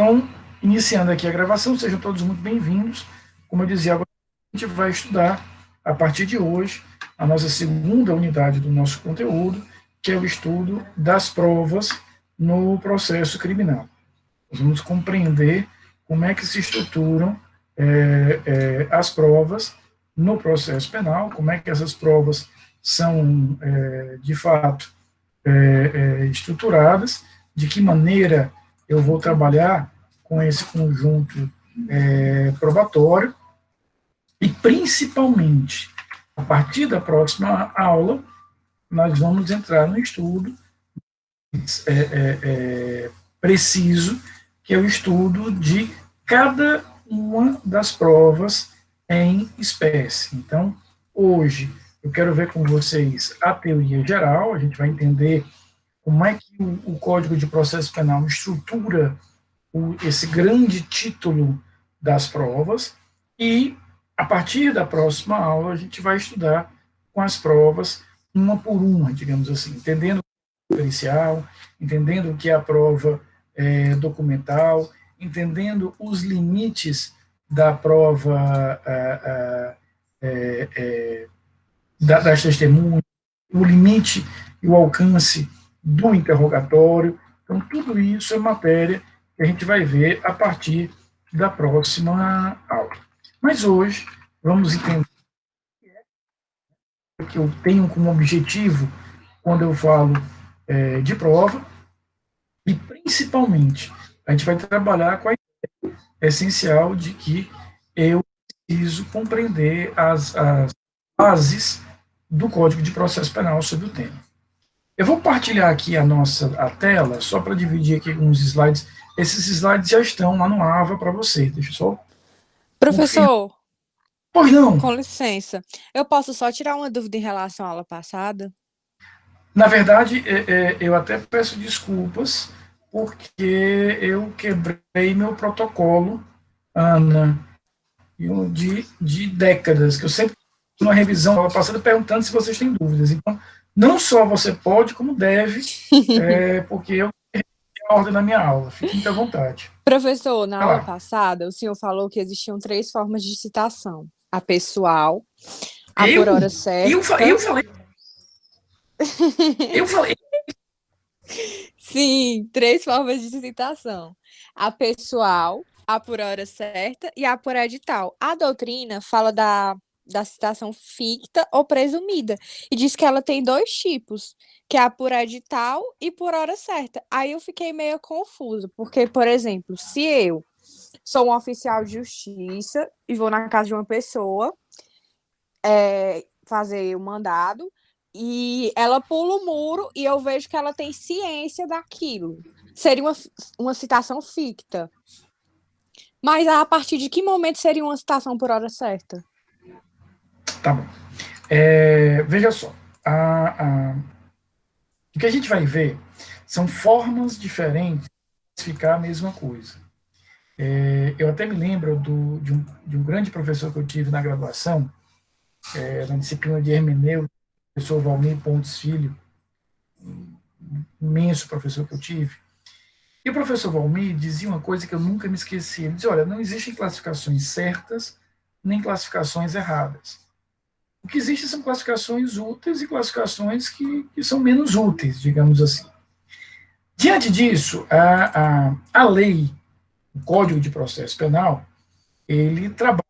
Então, iniciando aqui a gravação, sejam todos muito bem-vindos. Como eu dizia, agora a gente vai estudar, a partir de hoje, a nossa segunda unidade do nosso conteúdo, que é o estudo das provas no processo criminal. Nós vamos compreender como é que se estruturam as provas no processo penal, como é que essas provas são, de fato, estruturadas, de que maneira eu vou trabalhar com esse conjunto probatório e, principalmente, a partir da próxima aula, nós vamos entrar no estudo preciso, que é o estudo de cada uma das provas em espécie. Então, hoje, eu quero ver com vocês a teoria geral, a gente vai entender como é que o Código de Processo Penal estrutura esse grande título das provas, e, a partir da próxima aula, a gente vai estudar com as provas uma por uma, digamos assim, entendendo o pericial, entendendo o que é a prova documental, entendendo os limites da prova das testemunhas, o limite e o alcance do interrogatório. Então, tudo isso é matéria que a gente vai ver a partir da próxima aula. Mas hoje, vamos entender o que eu tenho como objetivo quando eu falo de prova, e, principalmente, a gente vai trabalhar com a ideia essencial de que eu preciso compreender as bases do Código de Processo Penal sobre o tema. Eu vou partilhar aqui a tela, só para dividir aqui alguns slides. Esses slides já estão lá no AVA para você. Deixa eu só confirmar. Professor, Pois não. com licença, eu posso só tirar uma dúvida em relação à aula passada? Na verdade, eu até peço desculpas, porque eu quebrei meu protocolo, Ana, de décadas, que eu sempre, numa revisão aula passada, perguntando se vocês têm dúvidas. Então, não só você pode, como deve, porque eu tenho a ordem na minha aula. Fique muito à vontade. Professor, na Vai aula lá. passada, o senhor falou que existiam 3 formas de citação: a pessoal, a por Eu? hora Eu, certa. eu falei. Sim, 3 formas de citação: a pessoal, a por hora certa e a por edital. A doutrina fala da citação ficta ou presumida e diz que ela tem 2 tipos, que é a por edital e por hora certa. Aí eu fiquei meio confusa, porque, por exemplo, se eu sou um oficial de justiça e vou na casa de uma pessoa fazer o mandado, e ela pula o muro e eu vejo que ela tem ciência daquilo. Seria uma citação ficta. Mas a partir de que momento seria uma citação por hora certa? Tá bom. Veja só. O que a gente vai ver são formas diferentes de classificar a mesma coisa. Eu até me lembro de um grande professor que eu tive na graduação, na disciplina de hermenêutica, o professor Valmir Pontes Filho, um imenso professor que eu tive. E o professor Valmir dizia uma coisa que eu nunca me esqueci. Ele dizia: olha, não existem classificações certas nem classificações erradas. O que existe são classificações úteis e classificações que são menos úteis, digamos assim. Diante disso, a lei, o Código de Processo Penal, ele trabalha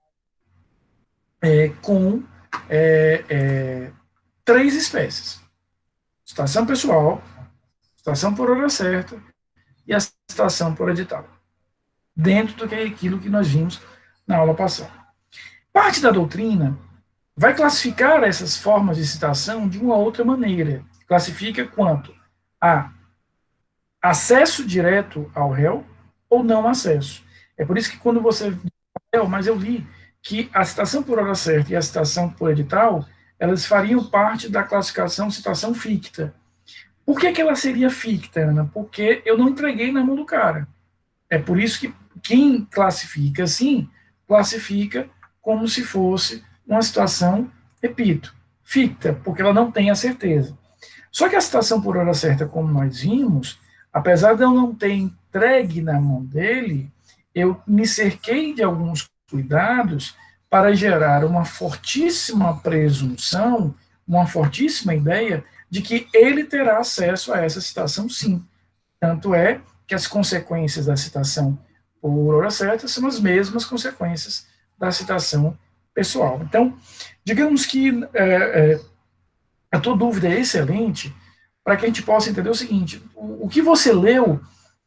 com 3 espécies: citação pessoal, citação por hora certa e a citação por edital, dentro do que é aquilo que nós vimos na aula passada. Parte da doutrina vai classificar essas formas de citação de uma outra maneira. Classifica quanto a acesso direto ao réu ou não acesso. É por isso que quando você... Mas eu li que a citação por hora certa e a citação por edital, elas fariam parte da classificação citação ficta. Por que ela seria ficta, Ana? Porque eu não entreguei na mão do cara. É por isso que quem classifica assim, classifica como se fosse uma situação, repito, ficta, porque ela não tem a certeza. Só que a citação por hora certa, como nós vimos, apesar de eu não ter entregue na mão dele, eu me cerquei de alguns cuidados para gerar uma fortíssima presunção, uma fortíssima ideia de que ele terá acesso a essa citação, sim. Tanto é que as consequências da citação por hora certa são as mesmas consequências da citação pessoal. Então, digamos que a tua dúvida é excelente para que a gente possa entender o seguinte: o que você leu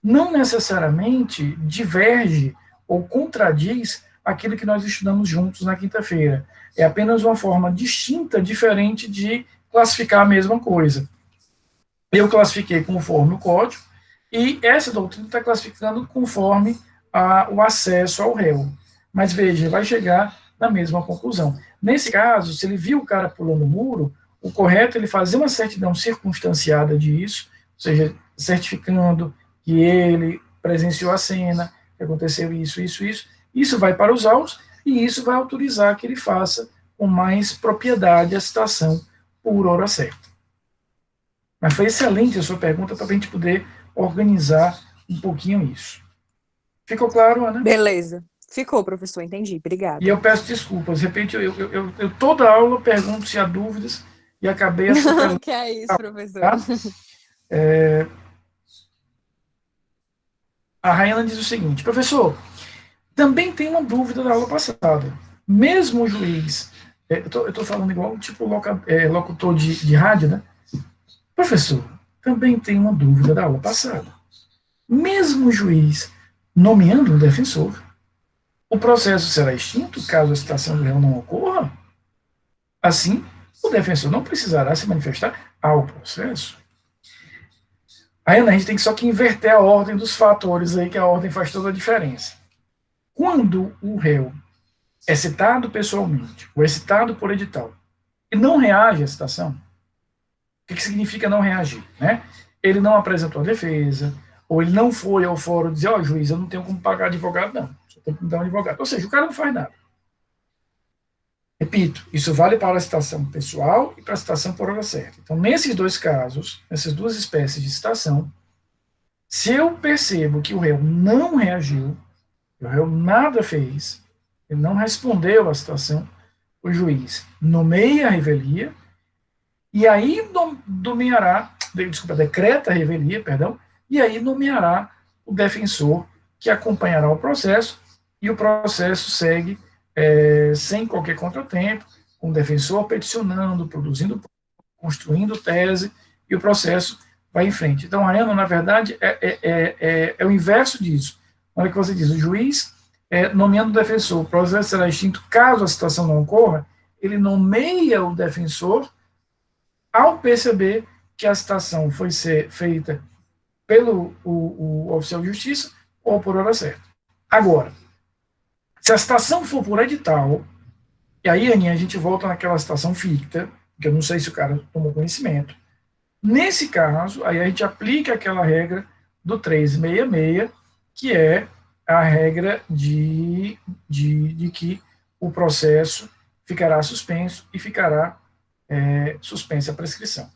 não necessariamente diverge ou contradiz aquilo que nós estudamos juntos na quinta-feira. É apenas uma forma distinta, diferente de classificar a mesma coisa. Eu classifiquei conforme o código, e essa doutrina está classificando conforme o acesso ao réu. Mas veja, vai chegar na mesma conclusão. Nesse caso, se ele viu o cara pulando o muro, o correto é ele fazer uma certidão circunstanciada disso, ou seja, certificando que ele presenciou a cena, que aconteceu isso, isso, isso. Isso vai para os autos e isso vai autorizar que ele faça com mais propriedade a citação por hora certa. Mas foi excelente a sua pergunta para a gente poder organizar um pouquinho isso. Ficou claro, Ana? Beleza. Ficou, professor, entendi. E Obrigada. eu peço desculpas. De repente, eu toda aula pergunto se há dúvidas e acabei atropelando. Que é isso, professor. Tá? A Rayana diz o seguinte: professor, também tem uma dúvida da aula passada. Mesmo o juiz, eu estou falando igual tipo locutor de rádio, né? Professor, também tem uma dúvida da aula passada. Mesmo o juiz nomeando um defensor, o processo será extinto caso a citação do réu não ocorra? Assim, o defensor não precisará se manifestar ao processo. Aí, Ana, a gente tem só que inverter a ordem dos fatores aí, que a ordem faz toda a diferença. Quando o réu é citado pessoalmente, ou é citado por edital, e não reage à citação, o que significa não reagir? Né? Ele não apresentou a defesa, ou ele não foi ao fórum dizer, ó, oh, juiz, eu não tenho como pagar advogado, não. Só tenho que me dar um advogado. Ou seja, o cara não faz nada. Repito, isso vale para a citação pessoal e para a citação por hora certa. Então, nesses dois casos, nessas duas espécies de citação, se eu percebo que o réu não reagiu, o réu nada fez, ele não respondeu à citação, o juiz nomeia a revelia e aí decreta a revelia, perdão, e aí nomeará o defensor que acompanhará o processo e o processo segue sem qualquer contratempo, com o defensor peticionando, produzindo, construindo tese, e o processo vai em frente. Então, a Ana, na verdade, é o inverso disso. Na hora que você diz, o juiz, nomeando o defensor, o processo será extinto caso a situação não ocorra, ele nomeia o defensor ao perceber que a citação foi ser feita pelo o oficial de justiça ou por hora certa. Agora, se a citação for por edital, e aí, Aninha, a gente volta naquela citação ficta, que eu não sei se o cara tomou conhecimento. Nesse caso, aí a gente aplica aquela regra do 366, que é a regra de que o processo ficará suspenso e ficará suspensa a prescrição.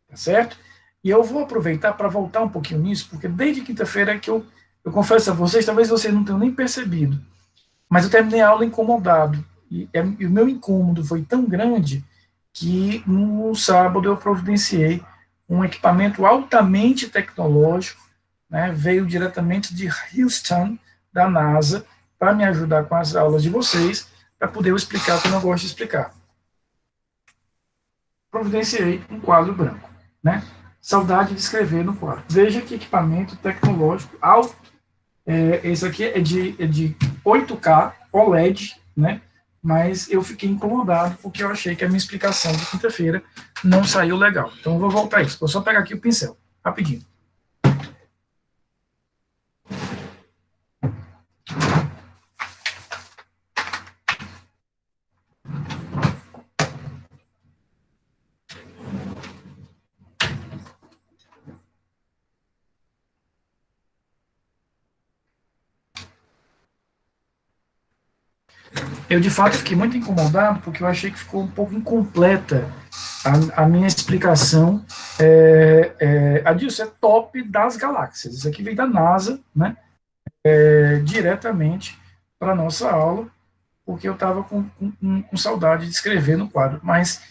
Tá certo? E eu vou aproveitar para voltar um pouquinho nisso, porque desde quinta-feira que eu confesso a vocês, talvez vocês não tenham nem percebido, mas eu terminei a aula incomodado. E o meu incômodo foi tão grande que no sábado eu providenciei um equipamento altamente tecnológico, né, veio diretamente de Houston, da NASA, para me ajudar com as aulas de vocês, para poder eu explicar como eu gosto de explicar. Providenciei um quadro branco, né? Saudade de escrever no quadro. Veja que equipamento tecnológico alto. Esse aqui é de 8K OLED, né? Mas eu fiquei incomodado porque eu achei que a minha explicação de quinta-feira não saiu legal. Então eu vou voltar a isso. Vou só pegar aqui o pincel, rapidinho. Eu, de fato, fiquei muito incomodado porque eu achei que ficou um pouco incompleta a minha explicação Adilson, é top das galáxias. Isso aqui vem da NASA, né? Diretamente para a nossa aula, porque eu estava com saudade de escrever no quadro. Mas,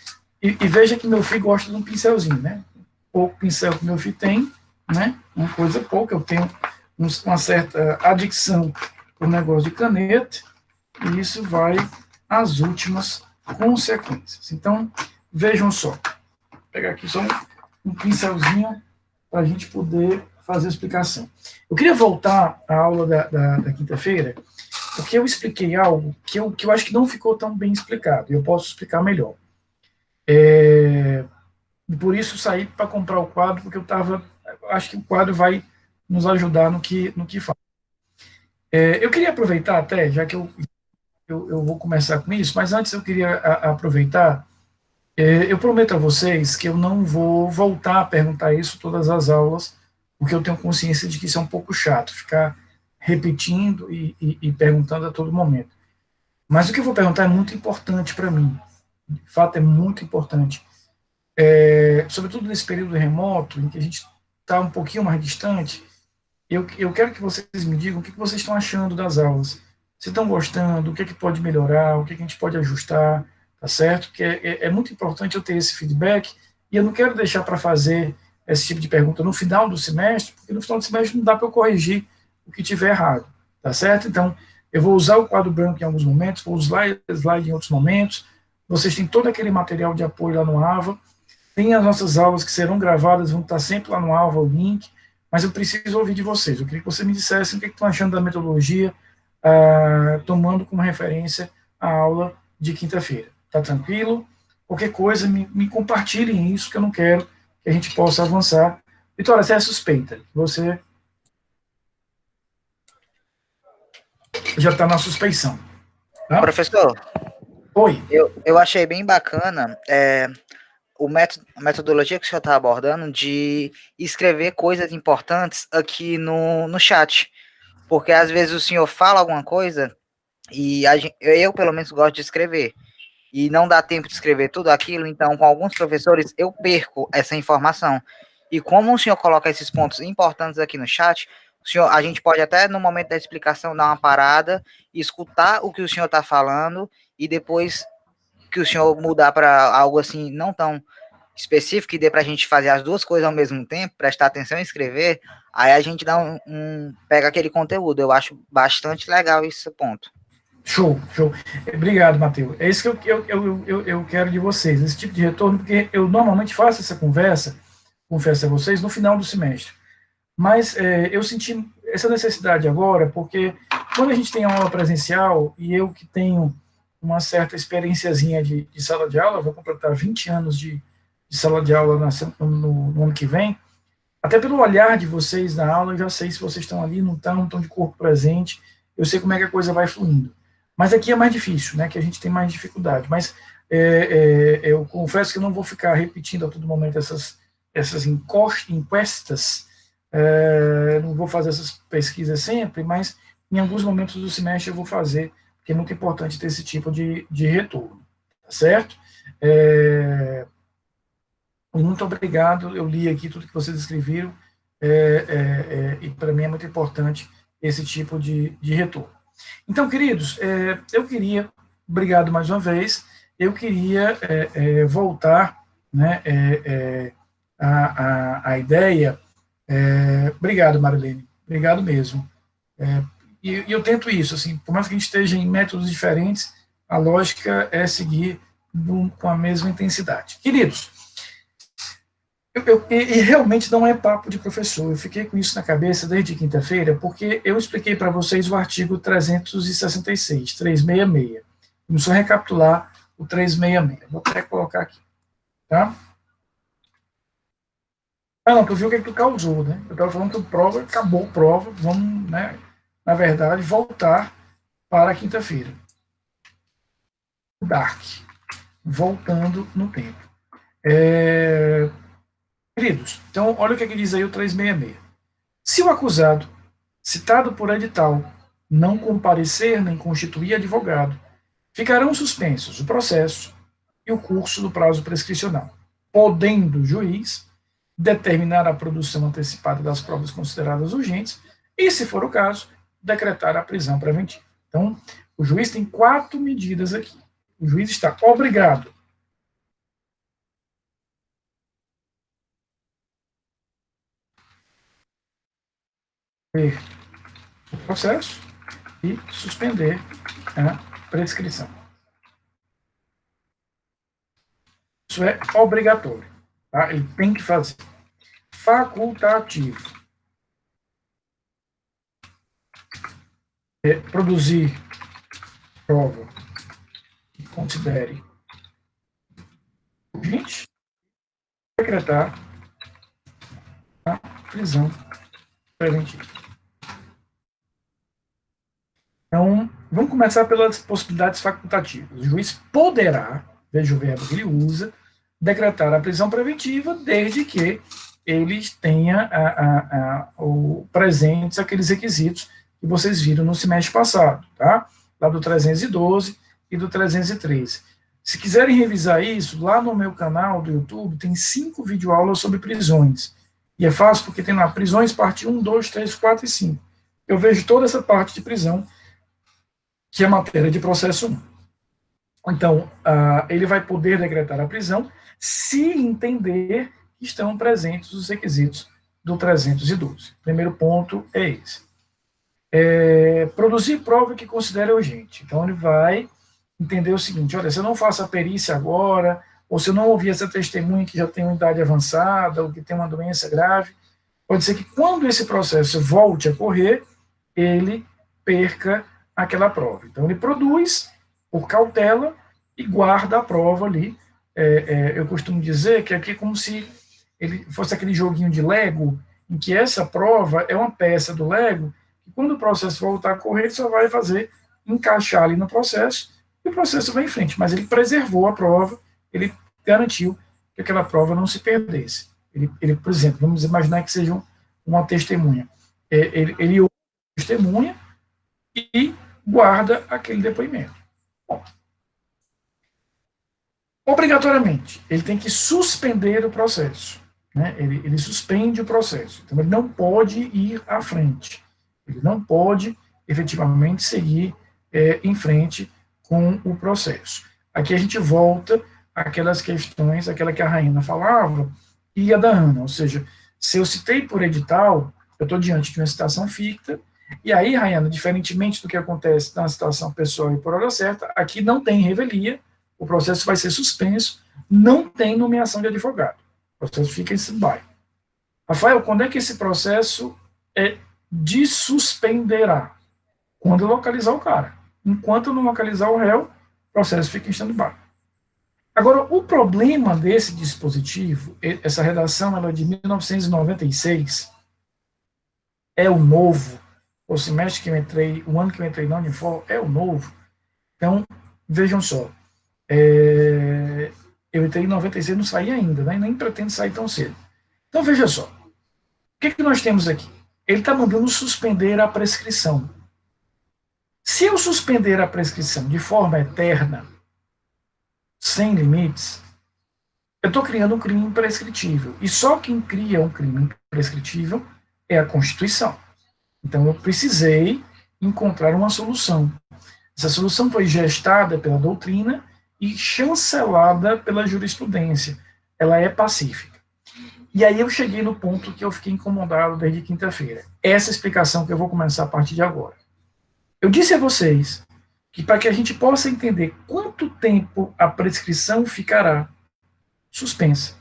e veja que meu filho gosta de um pincelzinho, né? Pouco pincel que meu filho tem, né? Uma coisa pouca, eu tenho uma certa adicção por negócio de caneta, e isso vai às últimas consequências. Então, vejam só. Vou pegar aqui só um pincelzinho para a gente poder fazer a explicação. Eu queria voltar à aula da quinta-feira, porque eu expliquei algo que eu acho que não ficou tão bem explicado, e eu posso explicar melhor. E por isso saí para comprar o quadro, porque acho que o quadro vai nos ajudar no que faz. Eu queria aproveitar até, já que eu vou começar com isso, mas antes eu queria aproveitar. Eu prometo a vocês que eu não vou voltar a perguntar isso todas as aulas, porque eu tenho consciência de que isso é um pouco chato, ficar repetindo e perguntando a todo momento. Mas o que eu vou perguntar é muito importante para mim. De fato, é muito importante. Sobretudo nesse período remoto, em que a gente está um pouquinho mais distante, eu quero que vocês me digam o que vocês estão achando das aulas. Se estão gostando, o que pode melhorar, o que a gente pode ajustar, tá certo? Porque é muito importante eu ter esse feedback, e eu não quero deixar para fazer esse tipo de pergunta no final do semestre, porque no final do semestre não dá para eu corrigir o que tiver errado, tá certo? Então, eu vou usar o quadro branco em alguns momentos, vou usar o slide em outros momentos, vocês têm todo aquele material de apoio lá no AVA, tem as nossas aulas que serão gravadas, vão estar sempre lá no AVA o link, mas eu preciso ouvir de vocês. Eu queria que vocês me dissessem o que estão achando da metodologia, tomando como referência a aula de quinta-feira. Tá tranquilo? Qualquer coisa, me compartilhem isso, que eu não quero que a gente possa avançar. Vitória, você é suspeita. Você já está na suspeição. Tá? Professor, Oi. eu achei bem bacana a metodologia que o senhor está abordando de escrever coisas importantes aqui no chat. Porque às vezes o senhor fala alguma coisa e eu, pelo menos, gosto de escrever. E não dá tempo de escrever tudo aquilo, então, com alguns professores, eu perco essa informação. E como o senhor coloca esses pontos importantes aqui no chat, a gente pode até, no momento da explicação, dar uma parada, escutar o que o senhor está falando, e depois que o senhor mudar para algo assim, não tão específico, que dê para a gente fazer as duas coisas ao mesmo tempo, prestar atenção e escrever, aí a gente dá pega aquele conteúdo. Eu acho bastante legal esse ponto. Show, show. Obrigado, Matheus. É isso que eu quero de vocês, esse tipo de retorno, porque eu normalmente faço essa conversa, confesso a vocês, no final do semestre. Mas eu senti essa necessidade agora, porque quando a gente tem aula presencial, e eu que tenho uma certa experiênciazinha de sala de aula, vou completar 20 anos de sala de aula no ano que vem, até pelo olhar de vocês na aula, eu já sei se vocês estão ali, não estão de corpo presente, eu sei como é que a coisa vai fluindo. Mas aqui é mais difícil, né, que a gente tem mais dificuldade. Mas eu confesso que eu não vou ficar repetindo a todo momento essas encuestas, não vou fazer essas pesquisas sempre, mas em alguns momentos do semestre eu vou fazer, porque é muito importante ter esse tipo de retorno, tá certo? Muito obrigado, eu li aqui tudo que vocês escreveram, e para mim é muito importante esse tipo de retorno. Então, queridos, eu queria, obrigado mais uma vez, eu queria voltar, né, a ideia. Obrigado, Marilene, obrigado mesmo. E eu tento isso, assim, por mais que a gente esteja em métodos diferentes, a lógica é seguir com a mesma intensidade. Queridos, e realmente não é papo de professor, eu fiquei com isso na cabeça desde quinta-feira, porque eu expliquei para vocês o artigo 366, 366. Vamos só recapitular o 366. Vou até colocar aqui. Tá? Não, tu viu o que tu causou, né? Eu estava falando que prova, acabou a prova, vamos, né, na verdade, voltar para a quinta-feira. Dark. Voltando no tempo. Queridos, então olha o que diz aí o 366. Se o acusado, citado por edital, não comparecer nem constituir advogado, ficarão suspensos o processo e o curso do prazo prescricional. podendo o juiz determinar a produção antecipada das provas consideradas urgentes e, se for o caso, decretar a prisão preventiva. Então, o juiz tem 4 medidas aqui. O juiz está obrigado a ver o processo e suspender a prescrição. Isso é obrigatório. Tá? Ele tem que fazer. Facultativo. Produzir prova que considere urgente, decretar a prisão preventiva. Então, vamos começar pelas possibilidades facultativas. O juiz poderá, veja o verbo que ele usa, decretar a prisão preventiva desde que eles tenham presentes aqueles requisitos que vocês viram no semestre passado, tá? Lá do 312 e do 313. Se quiserem revisar isso, lá no meu canal do YouTube tem 5 videoaulas sobre prisões. E é fácil porque tem lá prisões, parte 1, 2, 3, 4 e 5. Eu vejo toda essa parte de prisão, que é matéria de processo 1. Então, ele vai poder decretar a prisão se entender que estão presentes os requisitos do 312. O primeiro ponto é esse. Produzir prova que considere urgente. Então, ele vai entender o seguinte: olha, se eu não faço a perícia agora, ou se eu não ouvir essa testemunha que já tem uma idade avançada, ou que tem uma doença grave, pode ser que quando esse processo volte a correr, ele perca aquela prova. Então, ele produz por cautela e guarda a prova ali. Eu costumo dizer que aqui é como se ele fosse aquele joguinho de Lego, em que essa prova é uma peça do Lego, e quando o processo voltar a correr, ele só vai fazer encaixar ali no processo, e o processo vai em frente. Mas ele preservou a prova, ele garantiu que aquela prova não se perdesse. Ele por exemplo, vamos imaginar que seja uma testemunha. Ele ouve a testemunha e guarda aquele depoimento. Bom, obrigatoriamente, ele tem que suspender o processo. Né? Ele suspende o processo. Então, ele não pode ir à frente. Ele não pode, efetivamente, seguir em frente com o processo. Aqui a gente volta àquelas questões, aquela que a Rainha falava, e a da Ana. Ou seja, se eu citei por edital, eu estou diante de uma citação ficta, e aí, Rayana, diferentemente do que acontece na citação pessoal e por hora certa, aqui não tem revelia, o processo vai ser suspenso, não tem nomeação de advogado. O processo fica em stand-by. Rafael, quando é que esse processo desuspenderá? Quando eu localizar o cara. Enquanto eu não localizar o réu, o processo fica em stand-by. Agora, o problema desse dispositivo, essa redação ela é de 1996, é o novo. O semestre que eu entrei, o ano que eu entrei na Unifor, é o novo. Então, vejam só, eu entrei em 96, não saí ainda, né? Nem pretendo sair tão cedo. Então, veja só, o que nós temos aqui? Ele está mandando suspender a prescrição. Se eu suspender a prescrição de forma eterna, sem limites, eu estou criando um crime imprescritível. E só quem cria um crime imprescritível é a Constituição. Então, eu precisei encontrar uma solução. Essa solução foi gestada pela doutrina e chancelada pela jurisprudência. Ela é pacífica. E aí eu cheguei no ponto que eu fiquei incomodado desde quinta-feira. Essa explicação que eu vou começar a partir de agora. Eu disse a vocês que para que a gente possa entender quanto tempo a prescrição ficará suspensa,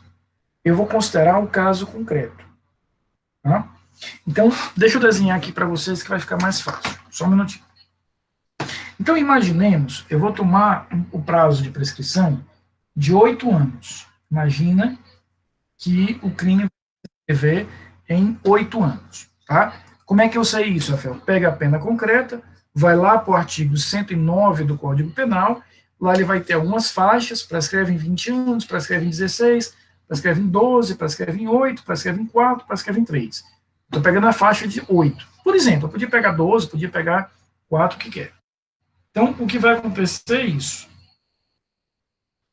eu vou considerar o caso concreto. Tá? Então, deixa eu desenhar aqui para vocês que vai ficar mais fácil. Só um minutinho. Então, imaginemos, eu vou tomar o prazo de prescrição de 8 anos. Imagina que o crime vai prescrever em 8 anos. Tá? Como é que eu sei isso, Rafael? Pega a pena concreta, vai lá para o artigo 109 do Código Penal, lá ele vai ter algumas faixas, prescreve em 20 anos, prescreve em 16, prescreve em 12, prescreve em 8, prescreve em 4, prescreve em 3. Estou pegando a faixa de 8. Por exemplo, eu podia pegar 12, podia pegar 4, o que quer. Então, o que vai acontecer é isso.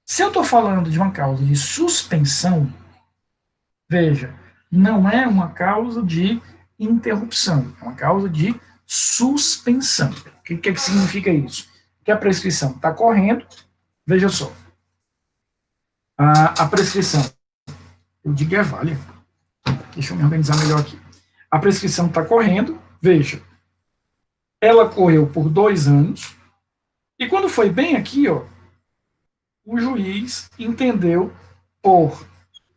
Se eu estou falando de uma causa de suspensão, veja, não é uma causa de interrupção, é uma causa de suspensão. O que significa isso? Que a prescrição está correndo, veja só, a prescrição, eu digo é válida, deixa eu me organizar melhor aqui. A prescrição está correndo, veja, ela correu por 2 anos, e quando foi bem aqui, ó, o juiz entendeu por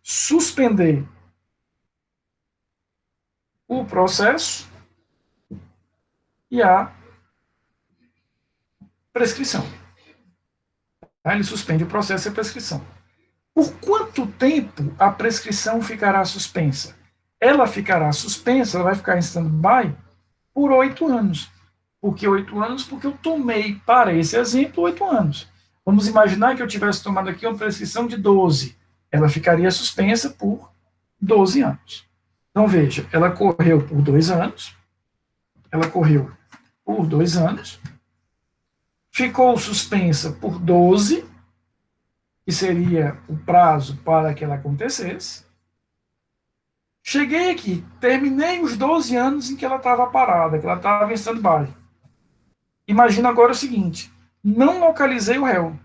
suspender o processo e a prescrição. Ele suspende o processo e a prescrição. Por quanto tempo a prescrição ficará suspensa? Ela ficará suspensa, ela vai ficar em stand-by por 8 anos. Por que 8 anos? Porque eu tomei, para esse exemplo, 8 anos. Vamos imaginar que eu tivesse tomado aqui uma prescrição de 12. Ela ficaria suspensa por 12 anos. Então, veja, ela correu por 2 anos, ela correu por 2 anos, ficou suspensa por 12, que seria o prazo para que ela acontecesse. Cheguei aqui, terminei os 12 anos em que ela estava parada, que ela estava em stand-by. Imagina agora o seguinte, não localizei o réu.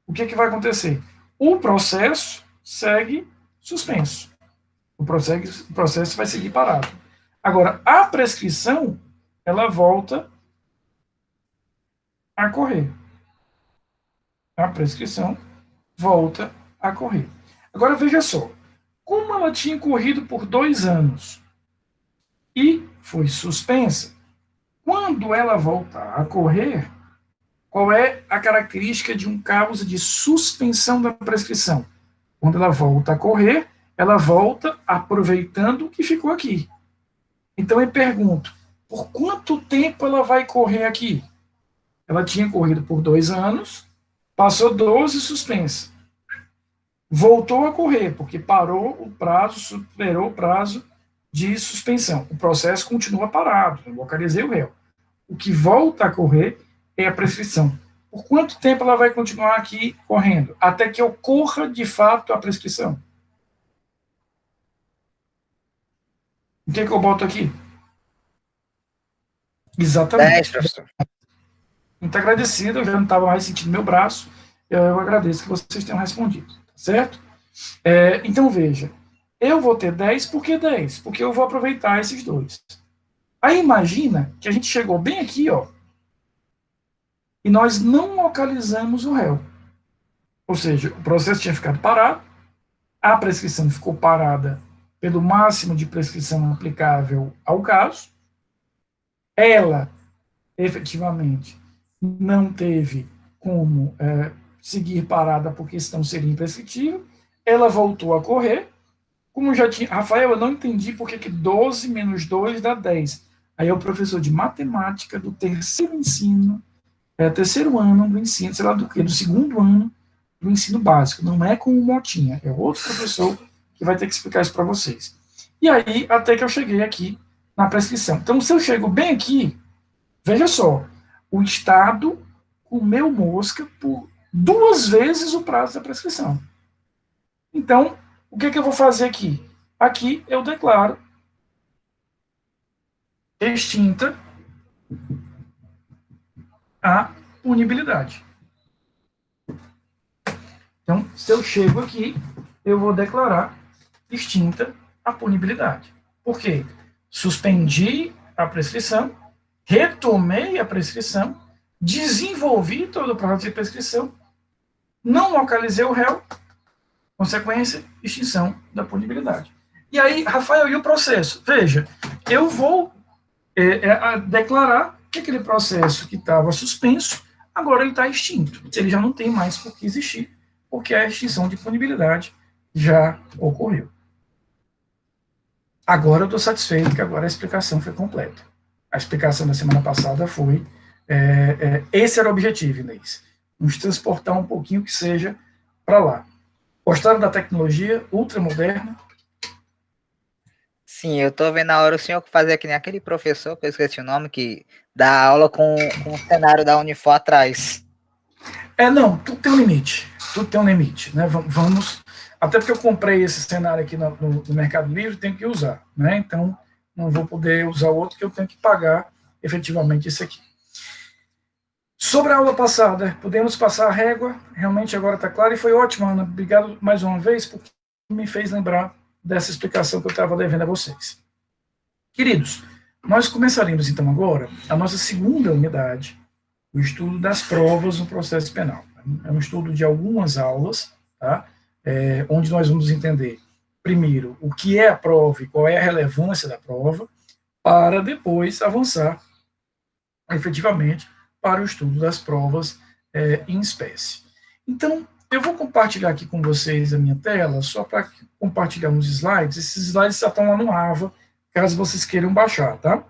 O que vai acontecer? O processo segue suspenso. O processo vai seguir parado. Agora, a prescrição, ela volta a correr. A prescrição volta a correr. Agora, veja só. Como ela tinha corrido por 2 anos e foi suspensa, quando ela voltar a correr, qual é a característica de um causa de suspensão da prescrição? Quando ela volta a correr, ela volta aproveitando o que ficou aqui. Então eu pergunto, por quanto tempo ela vai correr aqui? Ela tinha corrido por 2 anos, passou 12 suspensa. Voltou a correr, porque parou o prazo, superou o prazo de suspensão. O processo continua parado, eu localizei o réu. O que volta a correr é a prescrição. Por quanto tempo ela vai continuar aqui correndo? Até que ocorra, de fato, a prescrição. O que eu boto aqui? 10, Exatamente. professor. Muito agradecido, eu já não estava mais sentindo meu braço, eu agradeço que vocês tenham respondido, certo? Então, veja, eu vou ter 10, por que 10? Porque eu vou aproveitar esses dois. Aí imagina que a gente chegou bem aqui, ó, e nós não localizamos o réu. Ou seja, o processo tinha ficado parado, a prescrição ficou parada pelo máximo de prescrição aplicável ao caso, ela, efetivamente, não teve como seguir parada por questão seria imprescritível, ela voltou a correr, como já tinha... Rafael, eu não entendi por que 12 menos 2 dá 10. Aí é o professor de matemática do terceiro ensino, terceiro ano do ensino, sei lá do que, do segundo ano do ensino básico. Não é com o Motinha, é outro professor que vai ter que explicar isso para vocês. E aí, até que eu cheguei aqui na prescrição. Então, se eu chego bem aqui, veja só, o Estado comeu mosca por 2 vezes o prazo da prescrição. Então, o que eu vou fazer aqui? Aqui eu declaro extinta a punibilidade. Então, se eu chego aqui, eu vou declarar extinta a punibilidade. Por quê? Suspendi a prescrição, retomei a prescrição, desenvolvi todo o prazo de prescrição, não localizei o réu, consequência, extinção da punibilidade. E aí, Rafael, e o processo? Veja, eu vou declarar que aquele processo que estava suspenso, agora ele está extinto. Ele já não tem mais por que existir, porque a extinção de punibilidade já ocorreu. Agora eu estou satisfeito que agora a explicação foi completa. A explicação da semana passada foi... esse era o objetivo, Inês. Nos transportar um pouquinho que seja para lá. Gostaram da tecnologia ultramoderna? Sim, eu tô vendo a hora o senhor fazer que nem aquele professor, que eu esqueci o nome, que dá aula com o cenário da Unifor atrás. Não, tudo tem um limite. Tudo tem um limite, né? Vamos. Até porque eu comprei esse cenário aqui no Mercado Livre, tenho que usar, né? Então, não vou poder usar o outro que eu tenho que pagar efetivamente esse aqui. Sobre a aula passada, podemos passar a régua, realmente agora está claro, e foi ótimo, Ana, obrigado mais uma vez, porque me fez lembrar dessa explicação que eu estava devendo a vocês. Queridos, nós começaremos então agora a nossa segunda unidade, o estudo das provas no processo penal. É um estudo de algumas aulas, tá? Onde nós vamos entender, primeiro, o que é a prova e qual é a relevância da prova, para depois avançar efetivamente para o estudo das provas em espécie. Então, eu vou compartilhar aqui com vocês a minha tela, só para compartilhar uns slides. Esses slides já estão lá no AVA, caso vocês queiram baixar, tá?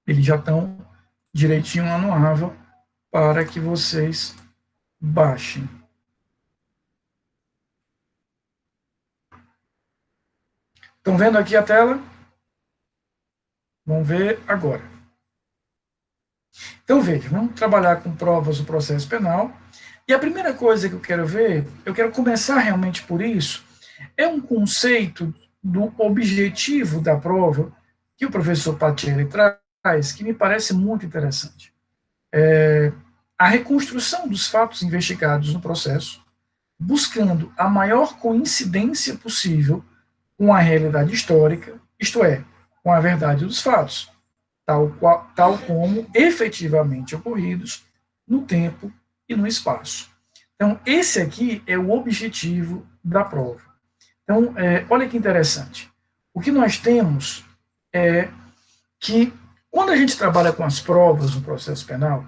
Eles já estão direitinho lá no AVA, para que vocês baixem. Estão vendo aqui a tela? Vamos ver agora. Então, veja, vamos trabalhar com provas do processo penal. E a primeira coisa que eu quero ver, eu quero começar realmente por isso, é um conceito do objetivo da prova que o professor Patieri traz, que me parece muito interessante. A reconstrução dos fatos investigados no processo, buscando a maior coincidência possível com a realidade histórica, isto é, com a verdade dos fatos, tal como efetivamente ocorridos no tempo e no espaço. Então, esse aqui é o objetivo da prova. Então, olha que interessante. O que nós temos é que, quando a gente trabalha com as provas no processo penal,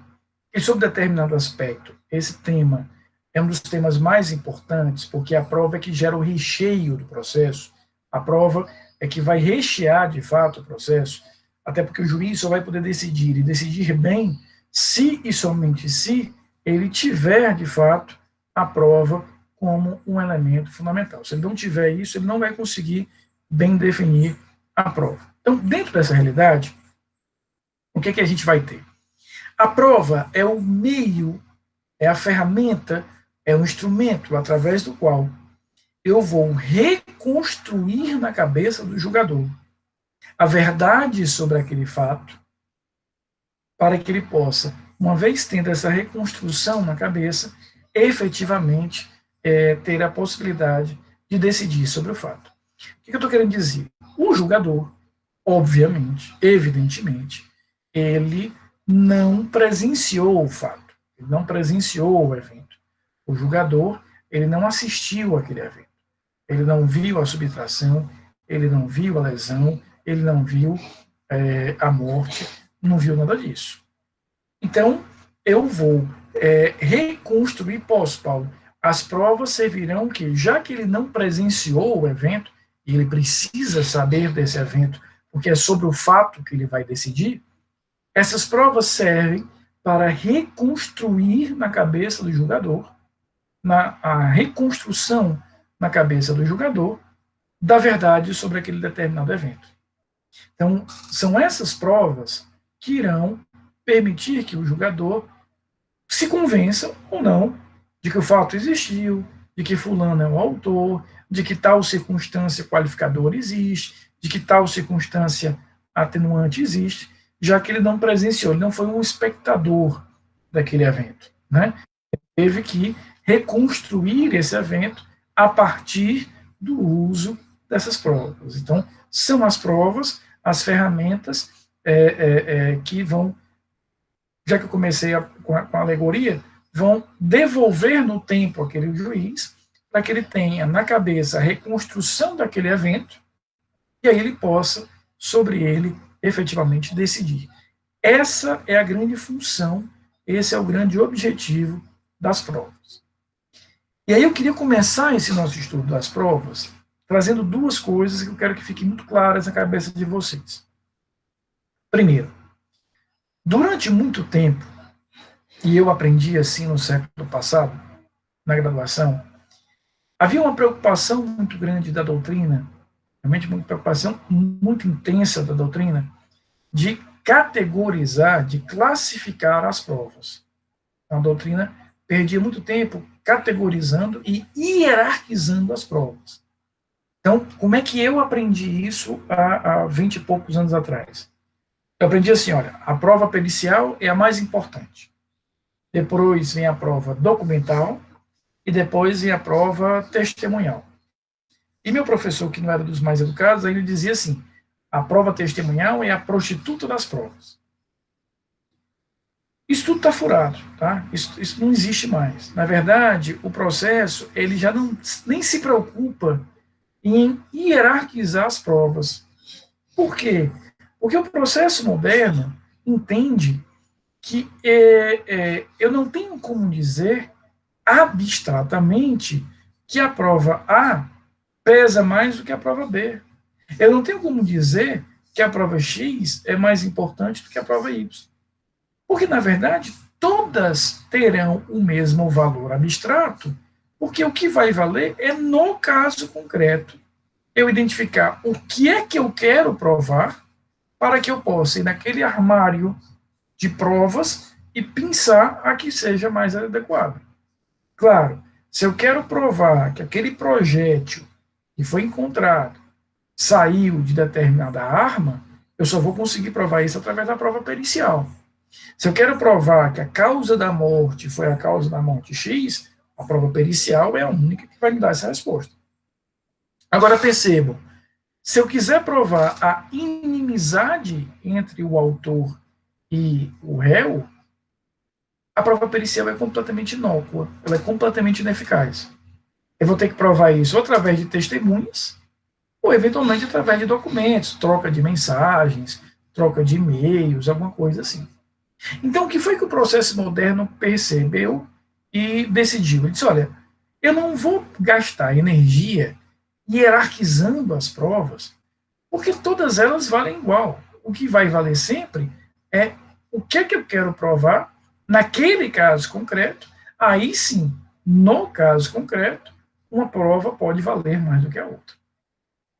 e sobre determinado aspecto, esse tema é um dos temas mais importantes, porque a prova é que gera o recheio do processo, a prova é que vai rechear, de fato, o processo, até porque o juiz só vai poder decidir, e decidir bem, se e somente se ele tiver, de fato, a prova como um elemento fundamental. Se ele não tiver isso, ele não vai conseguir bem definir a prova. Então, dentro dessa realidade, o que é que a gente vai ter? A prova é o meio, é a ferramenta, é o instrumento através do qual eu vou reconstruir na cabeça do julgador a verdade sobre aquele fato, para que ele possa, uma vez tendo essa reconstrução na cabeça, efetivamente ter a possibilidade de decidir sobre o fato. O que eu estou querendo dizer? O julgador, obviamente, evidentemente, ele não presenciou o fato, ele não presenciou o evento. O julgador, ele não assistiu àquele evento. Ele não viu a subtração, ele não viu a lesão, ele não viu a morte, não viu nada disso. Então, eu vou reconstruir, Paulo, as provas servirão que, já que ele não presenciou o evento, e ele precisa saber desse evento, porque é sobre o fato que ele vai decidir, essas provas servem para reconstruir na cabeça do julgador, a reconstrução na cabeça do julgador da verdade sobre aquele determinado evento. Então, são essas provas que irão permitir que o julgador se convença ou não de que o fato existiu, de que fulano é o autor, de que tal circunstância qualificadora existe, de que tal circunstância atenuante existe, já que ele não presenciou, ele não foi um espectador daquele evento, né? Ele teve que reconstruir esse evento a partir do uso dessas provas. Então, são as provas, as ferramentas que vão, já que eu comecei com a alegoria, vão devolver no tempo aquele juiz, para que ele tenha na cabeça a reconstrução daquele evento, e aí ele possa, sobre ele, efetivamente decidir. Essa é a grande função, esse é o grande objetivo das provas. E aí eu queria começar esse nosso estudo das provas trazendo duas coisas que eu quero que fiquem muito claras na cabeça de vocês. Primeiro, durante muito tempo, e eu aprendi assim no século passado, na graduação, havia uma preocupação muito grande da doutrina, realmente uma preocupação muito intensa da doutrina, de categorizar, de classificar as provas. Então, a doutrina perdia muito tempo categorizando e hierarquizando as provas. Então, como é que eu aprendi isso há 20 e poucos anos atrás? Eu aprendi assim, olha, a prova pericial é a mais importante. Depois vem a prova documental e depois vem a prova testemunhal. E meu professor, que não era dos mais educados, ainda dizia assim, a prova testemunhal é a prostituta das provas. Isso tudo está furado, tá? Isso não existe mais. Na verdade, o processo, ele já não, nem se preocupa em hierarquizar as provas. Por quê? Porque o processo moderno entende que eu não tenho como dizer abstratamente que a prova A pesa mais do que a prova B. Eu não tenho como dizer que a prova X é mais importante do que a prova Y. Porque, na verdade, todas terão o mesmo valor abstrato, porque o que vai valer é, no caso concreto, eu identificar o que é que eu quero provar para que eu possa ir naquele armário de provas e pensar a que seja mais adequada. Claro, se eu quero provar que aquele projétil que foi encontrado saiu de determinada arma, eu só vou conseguir provar isso através da prova pericial. Se eu quero provar que a causa da morte foi a causa da morte X, a prova pericial é a única que vai me dar essa resposta. Agora percebam, se eu quiser provar a inimizade entre o autor e o réu, a prova pericial é completamente inócua, ela é completamente ineficaz. Eu vou ter que provar isso ou através de testemunhas, ou eventualmente através de documentos, troca de mensagens, troca de e-mails, alguma coisa assim. Então, o que foi que o processo moderno percebeu e decidiu? Ele disse, olha, eu não vou gastar energia hierarquizando as provas, porque todas elas valem igual. O que vai valer sempre é o que é que eu quero provar naquele caso concreto. Aí sim, no caso concreto, uma prova pode valer mais do que a outra.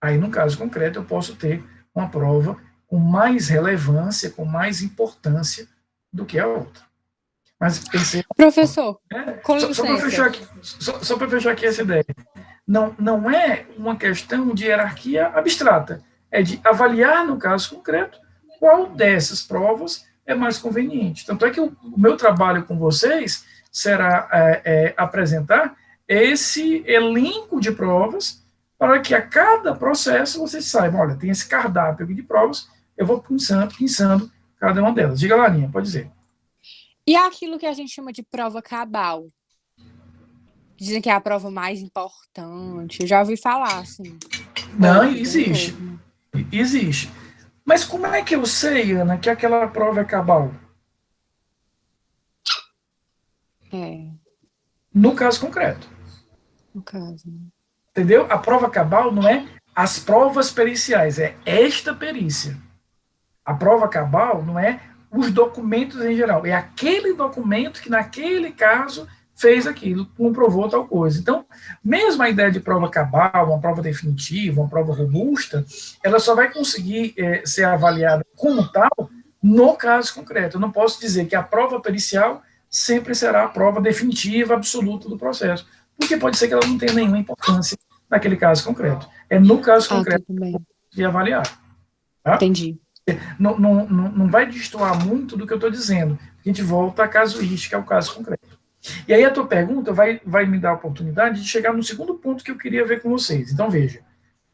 Aí, no caso concreto, eu posso ter uma prova com mais relevância, com mais importância do que a outra. Mas pensei. Professor, com Só para licença. fechar aqui essa ideia. Não é uma questão de hierarquia abstrata, é de avaliar, no caso concreto, qual dessas provas é mais conveniente. Tanto é que o meu trabalho com vocês será apresentar esse elenco de provas para que a cada processo vocês saibam, olha, tem esse cardápio aqui de provas, eu vou pensando cada uma delas. Diga lá, Aninha, pode dizer. E aquilo que a gente chama de prova cabal? Dizem que é a prova mais importante. Eu já ouvi falar, assim. Não, existe. Existe. Mas como é que eu sei, Ana, que aquela prova é cabal? No caso concreto. No caso, né? Entendeu? A prova cabal não é as provas periciais, é esta perícia. A prova cabal não é os documentos em geral, é aquele documento que naquele caso fez aquilo, comprovou tal coisa. Então, mesmo a ideia de prova cabal, uma prova definitiva, uma prova robusta, ela só vai conseguir ser avaliada como tal no caso concreto. Eu não posso dizer que a prova pericial sempre será a prova definitiva, absoluta do processo, porque pode ser que ela não tenha nenhuma importância naquele caso concreto. É no caso concreto de avaliar. Tá? Entendi. Não vai destoar muito do que eu estou dizendo. A gente volta à casuística, ao caso concreto. E aí a tua pergunta vai me dar a oportunidade de chegar no segundo ponto que eu queria ver com vocês. Então, veja,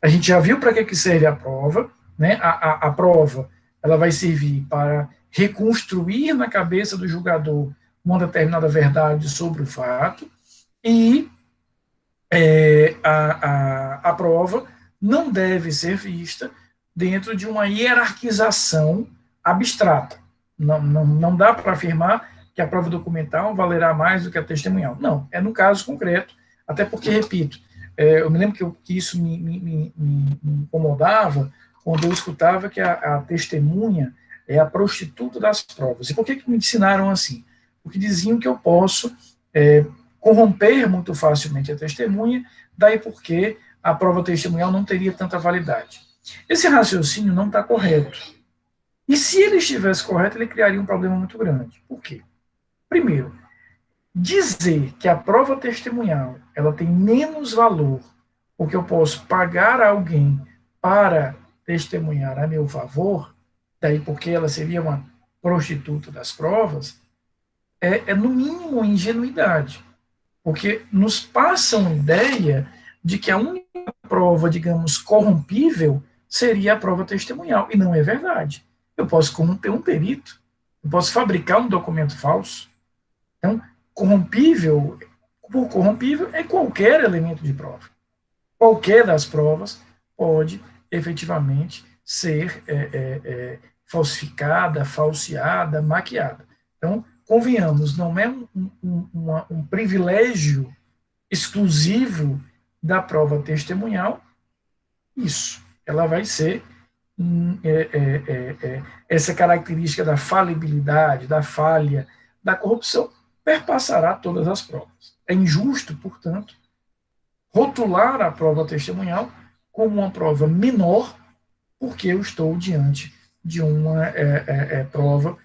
a gente já viu para que serve a prova, né? A prova ela vai servir para reconstruir na cabeça do julgador uma determinada verdade sobre o fato, e a prova não deve ser vista dentro de uma hierarquização abstrata. Não dá para afirmar que a prova documental valerá mais do que a testemunhal. Não, é no caso concreto, até porque, repito, eu me lembro que isso me incomodava quando eu escutava que a testemunha é a prostituta das provas. E por que me ensinaram assim? Porque diziam que eu posso corromper muito facilmente a testemunha, daí porque a prova testemunhal não teria tanta validade. Esse raciocínio não está correto. E se ele estivesse correto, ele criaria um problema muito grande. Por quê? Primeiro, dizer que a prova testemunhal ela tem menos valor, porque eu posso pagar alguém para testemunhar a meu favor, daí porque ela seria uma prostituta das provas, é no mínimo ingenuidade, porque nos passa uma ideia de que a única prova, digamos, corrompível seria a prova testemunhal, e não é verdade. Eu posso corromper um perito, eu posso fabricar um documento falso. Então, corrompível é qualquer elemento de prova. Qualquer das provas pode efetivamente ser falsificada, falseada, maquiada. Então, convenhamos, não é um privilégio exclusivo da prova testemunhal isso. Ela vai ser essa característica da falibilidade, da falha, da corrupção, perpassará todas as provas. É injusto, portanto, rotular a prova testemunhal como uma prova menor, porque eu estou diante de uma prova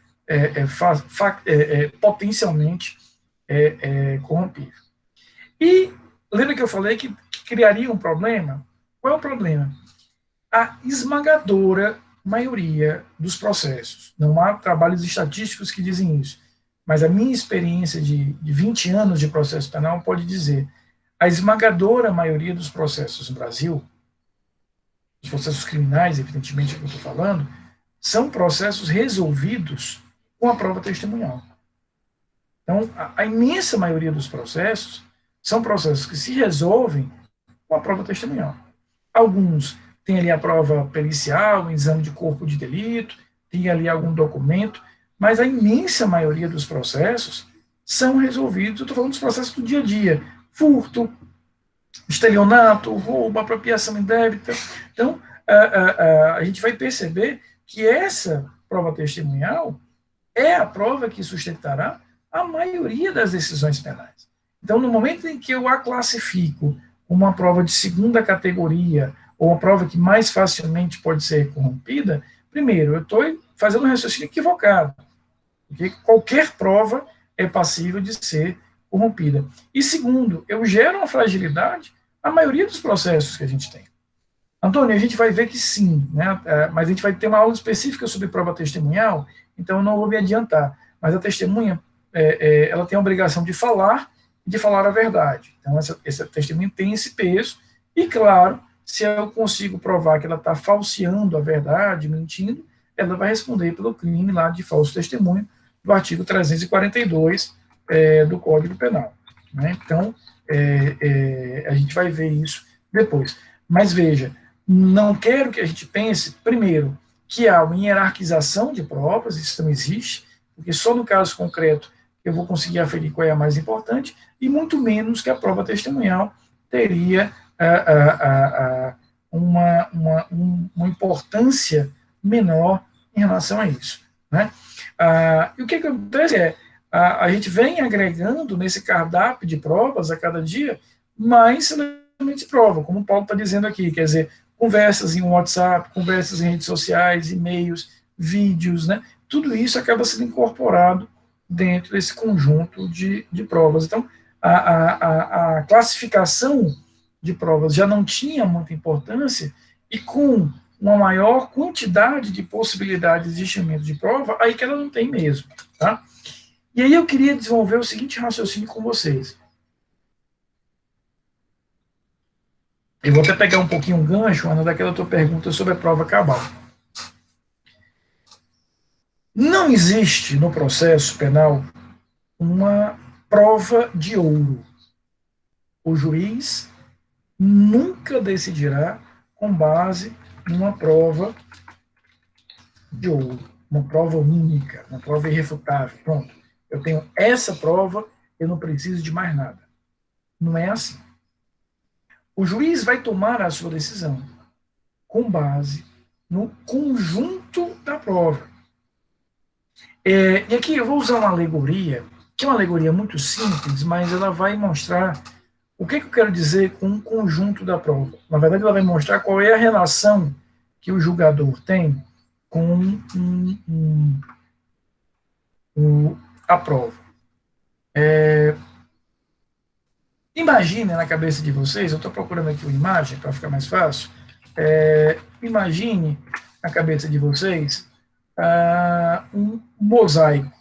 potencialmente corrompível. E lembra que eu falei que criaria um problema? Qual é o problema? A esmagadora maioria dos processos. Não há trabalhos estatísticos que dizem isso, mas a minha experiência de 20 anos de processo penal pode dizer a esmagadora maioria dos processos no Brasil, os processos criminais, evidentemente, que eu estou falando, são processos resolvidos com a prova testemunhal. Então, a imensa maioria dos processos são processos que se resolvem com a prova testemunhal. Alguns têm ali a prova pericial, o exame de corpo de delito, tem ali algum documento, mas a imensa maioria dos processos são resolvidos, eu estou falando dos processos do dia a dia, furto, estelionato, roubo, apropriação indébita. Então, a gente vai perceber que essa prova testemunhal é a prova que sustentará a maioria das decisões penais. Então, no momento em que eu a classifico como uma prova de segunda categoria, ou uma prova que mais facilmente pode ser corrompida, primeiro, eu estou fazendo um raciocínio equivocado, porque qualquer prova é passível de ser corrompida. E segundo, eu gero uma fragilidade na maioria dos processos que a gente tem. Antônio, a gente vai ver que sim, né? Mas a gente vai ter uma aula específica sobre prova testemunhal, então eu não vou me adiantar. Mas a testemunha, ela tem a obrigação de falar e de falar a verdade. Então, essa testemunha tem esse peso, e claro, se eu consigo provar que ela está falseando a verdade, mentindo, ela vai responder pelo crime lá de falso testemunho, do artigo 342 do Código Penal. Né? Então, a gente vai ver isso depois. Mas veja, não quero que a gente pense, primeiro, que há uma hierarquização de provas, isso não existe, porque só no caso concreto eu vou conseguir aferir qual é a mais importante, e muito menos que a prova testemunhal teria uma importância menor em relação a isso. Né? E o que acontece a gente vem agregando nesse cardápio de provas a cada dia mais elementos de prova, como o Paulo está dizendo aqui, quer dizer, conversas em WhatsApp, conversas em redes sociais, e-mails, vídeos, né? Tudo isso acaba sendo incorporado dentro desse conjunto de provas. Então, a classificação de provas já não tinha muita importância, e com uma maior quantidade de possibilidades de enchimento de prova, aí que ela não tem mesmo. Tá? E aí eu queria desenvolver o seguinte raciocínio com vocês. Eu vou até pegar um pouquinho um gancho, Ana, daquela tua pergunta sobre a prova cabal. Não existe no processo penal uma prova de ouro. O juiz nunca decidirá com base numa prova de ouro, uma prova única, uma prova irrefutável. Pronto, eu tenho essa prova, eu não preciso de mais nada. Não é assim. O juiz vai tomar a sua decisão com base no conjunto da prova. E aqui eu vou usar uma alegoria, que é uma alegoria muito simples, mas ela vai mostrar o que eu quero dizer com o conjunto da prova. Na verdade, ela vai mostrar qual é a relação que o julgador tem com a prova. imagine na cabeça de vocês, eu estou procurando aqui uma imagem para ficar mais fácil. Imagine na cabeça de vocês um mosaico.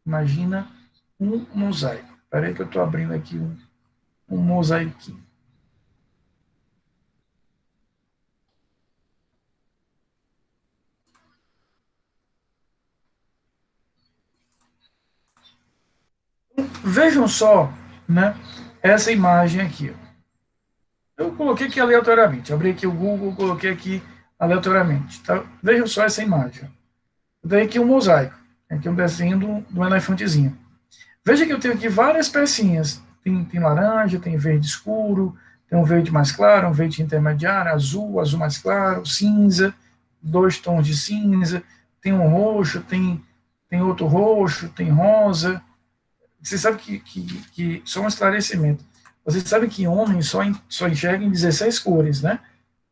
Imagina um mosaico. Espera aí que eu estou abrindo aqui um mosaiquinho. Vejam só, né, essa imagem aqui. Eu coloquei aqui aleatoriamente. Abri aqui o Google, coloquei aqui aleatoriamente. Tá? Vejam só essa imagem. Eu tenho aqui um mosaico. Aqui um desenho de um elefantezinho. Veja que eu tenho aqui várias pecinhas. Tem laranja, tem verde escuro, tem um verde mais claro, um verde intermediário, azul, azul mais claro, cinza, 2 tons de cinza, tem um roxo, tem outro roxo, tem rosa. Você sabe que só um esclarecimento. Você sabe que homem só enxerga em 16 cores, né?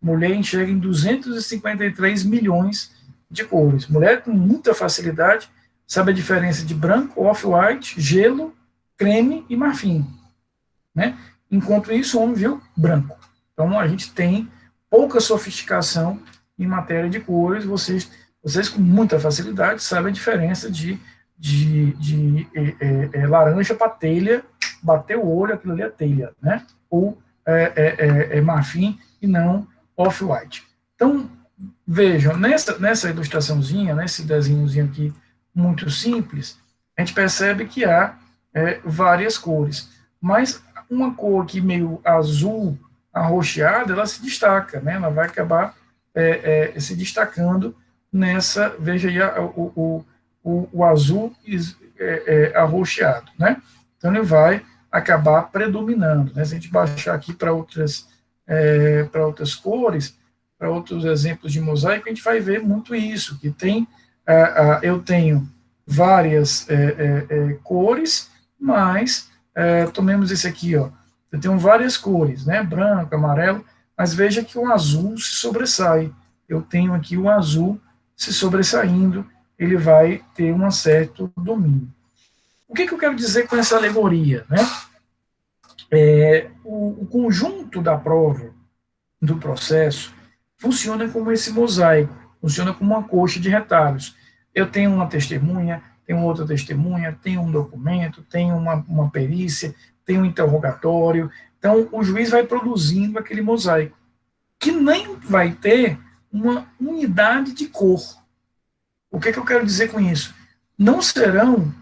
Mulher enxerga em 253 milhões de cores. Mulher com muita facilidade sabe a diferença de branco, off-white, gelo, creme e marfim, né? Enquanto isso, o homem viu branco. Então, a gente tem pouca sofisticação em matéria de cores. Vocês com muita facilidade sabem a diferença de laranja para telha, bater o olho, aquilo ali é telha, né? Ou marfim e não off-white. Então, vejam, nessa ilustraçãozinha, nesse desenhozinho aqui, muito simples, a gente percebe que há várias cores, mas uma cor aqui meio azul, arroxeada, ela se destaca, né? Ela vai acabar se destacando nessa, veja aí o azul arroxeado, né? Então ele vai acabar predominando, né? Se a gente baixar aqui para outras cores, para outros exemplos de mosaico, a gente vai ver muito isso, que tem eu tenho várias cores, mas tomemos esse aqui, ó, eu tenho várias cores, né? Branco, amarelo, mas veja que o azul se sobressai. Eu tenho aqui o azul se sobressaindo, ele vai ter um certo domínio. O que eu quero dizer com essa alegoria, né? O conjunto da prova, do processo, funciona como esse mosaico, funciona como uma coxa de retalhos. Eu tenho uma testemunha, tenho outra testemunha, tenho um documento, tenho uma perícia, tenho um interrogatório. Então, o juiz vai produzindo aquele mosaico, que nem vai ter uma unidade de cor. O que eu quero dizer com isso? Não serão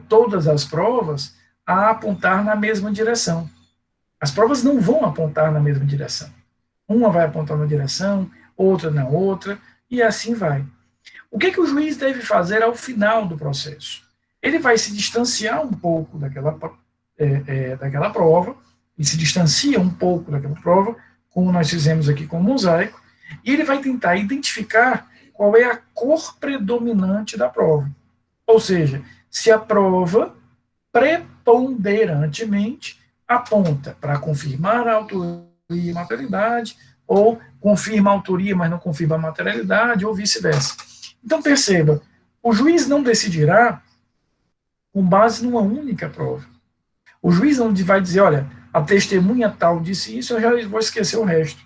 todas as provas a apontar na mesma direção. As provas não vão apontar na mesma direção. Uma vai apontar na direção, outra na outra, e assim vai. O que o juiz deve fazer ao final do processo? Ele vai se distanciar um pouco daquela prova, e se distancia um pouco daquela prova, como nós fizemos aqui com o mosaico, e ele vai tentar identificar qual é a cor predominante da prova. Ou seja, se a prova preponderantemente aponta para confirmar a autoria e materialidade, ou confirma a autoria, mas não confirma a materialidade, ou vice-versa. Então, perceba, o juiz não decidirá com base numa única prova. O juiz não vai dizer, olha, a testemunha tal disse isso, eu já vou esquecer o resto.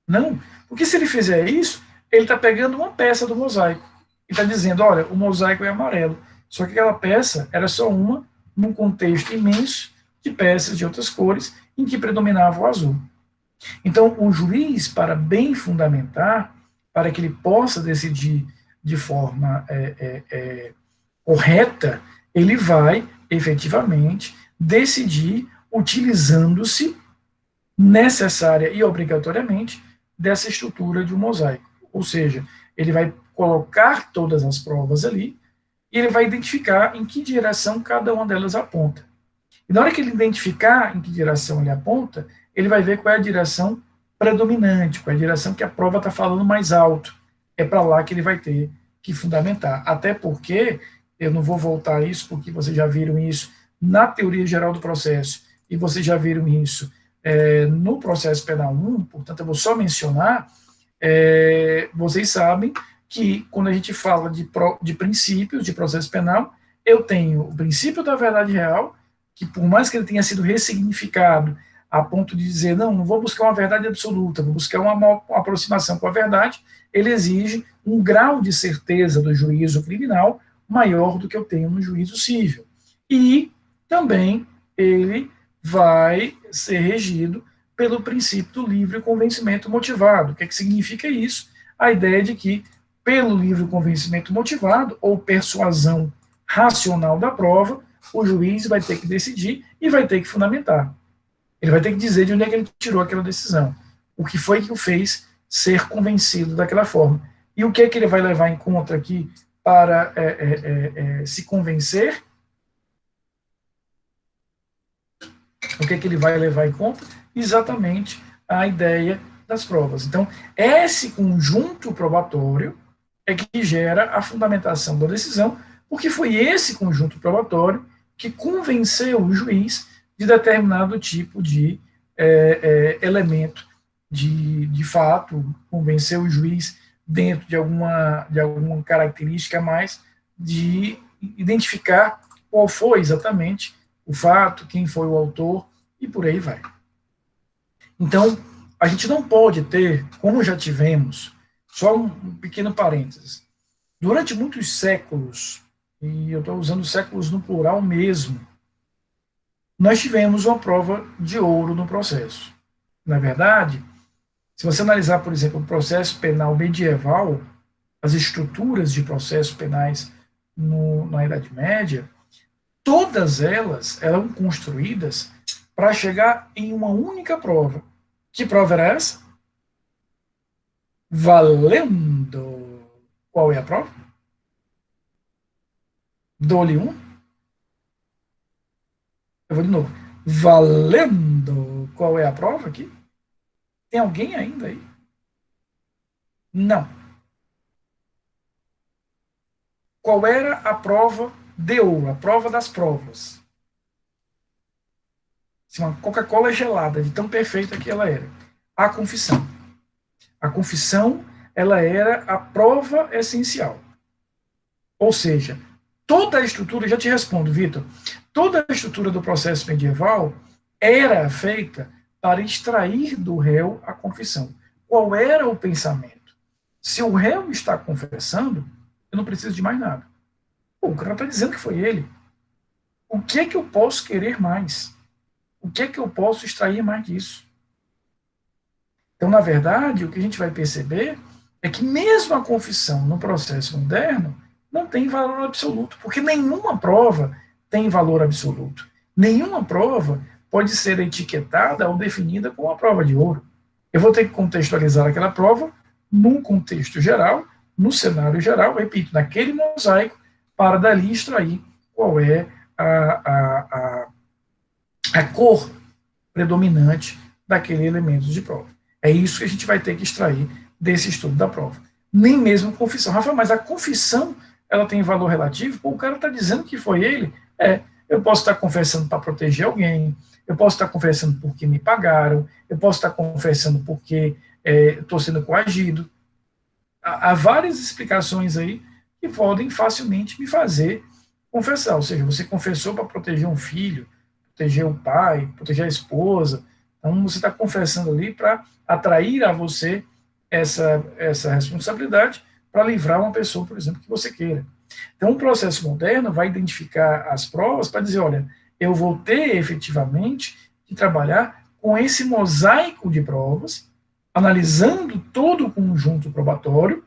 Não, porque se ele fizer isso, ele está pegando uma peça do mosaico e está dizendo, olha, o mosaico é amarelo. Só que aquela peça era só uma, num contexto imenso de peças de outras cores, em que predominava o azul. Então, o juiz, para bem fundamentar, para que ele possa decidir de forma correta, ele vai, efetivamente, decidir utilizando-se necessária e obrigatoriamente dessa estrutura de um mosaico. Ou seja, ele vai colocar todas as provas ali e ele vai identificar em que direção cada uma delas aponta. E na hora que ele identificar em que direção ele aponta, ele vai ver qual é a direção predominante, qual é a direção que a prova está falando mais alto. É para lá que ele vai ter que fundamentar. Até porque, eu não vou voltar a isso, porque vocês já viram isso na teoria geral do processo, e vocês já viram isso no processo penal 1, portanto, eu vou só mencionar, vocês sabem que quando a gente fala de princípios de processo penal, eu tenho o princípio da verdade real, que por mais que ele tenha sido ressignificado a ponto de dizer, não vou buscar uma verdade absoluta, vou buscar uma aproximação com a verdade, ele exige um grau de certeza do juízo criminal maior do que eu tenho no juízo civil. E também ele vai ser regido pelo princípio do livre convencimento motivado. O que significa isso? A ideia de que, pelo livre convencimento motivado, ou persuasão racional da prova, o juiz vai ter que decidir e vai ter que fundamentar. Ele vai ter que dizer de onde é que ele tirou aquela decisão. O que foi que o fez ser convencido daquela forma. E o que é que ele vai levar em conta aqui para se convencer? O que é que ele vai levar em conta? Exatamente a ideia das provas. Então, esse conjunto probatório é que gera a fundamentação da decisão, porque foi esse conjunto probatório que convenceu o juiz de determinado tipo de elemento de fato, convenceu o juiz dentro de alguma característica a mais de identificar qual foi exatamente o fato, quem foi o autor e por aí vai. Então, a gente não pode ter, como já tivemos, só um pequeno parênteses, durante muitos séculos, e eu estou usando séculos no plural mesmo, nós tivemos uma prova de ouro no processo. Na verdade, se você analisar, por exemplo, o processo penal medieval, as estruturas de processos penais na Idade Média, todas elas eram construídas para chegar em uma única prova. Que prova era essa? Valendo! Qual é a prova? Dou-lhe um. Eu vou de novo. Valendo! Qual é a prova aqui? Tem alguém ainda aí? Não. Qual era a prova de ouro? A prova das provas. Uma Coca-Cola gelada, de tão perfeita que ela era. A confissão. A confissão, ela era a prova essencial. Ou seja, toda a estrutura, já te respondo, Vitor, toda a estrutura do processo medieval era feita para extrair do réu a confissão. Qual era o pensamento? Se o réu está confessando, eu não preciso de mais nada. Pô, o cara está dizendo que foi ele. O que é que eu posso querer mais? O que é que eu posso extrair mais disso? Então, na verdade, o que a gente vai perceber é que mesmo a confissão no processo moderno não tem valor absoluto, porque nenhuma prova tem valor absoluto. Nenhuma prova pode ser etiquetada ou definida como uma prova de ouro. Eu vou ter que contextualizar aquela prova num contexto geral, no cenário geral, repito, naquele mosaico, para dali extrair qual é a cor predominante daquele elemento de prova. É isso que a gente vai ter que extrair desse estudo da prova. Nem mesmo confissão. Rafael, mas a confissão, ela tem valor relativo? Pô, o cara está dizendo que foi ele? Eu posso estar confessando para proteger alguém, eu posso estar confessando porque me pagaram, eu posso estar confessando porque estou sendo coagido. Há várias explicações aí que podem facilmente me fazer confessar. Ou seja, você confessou para proteger um filho, proteger o pai, proteger a esposa. Então, você está confessando ali para atrair a você essa responsabilidade para livrar uma pessoa, por exemplo, que você queira. Então, o processo moderno vai identificar as provas para dizer, olha, eu vou ter efetivamente que trabalhar com esse mosaico de provas, analisando todo o conjunto probatório,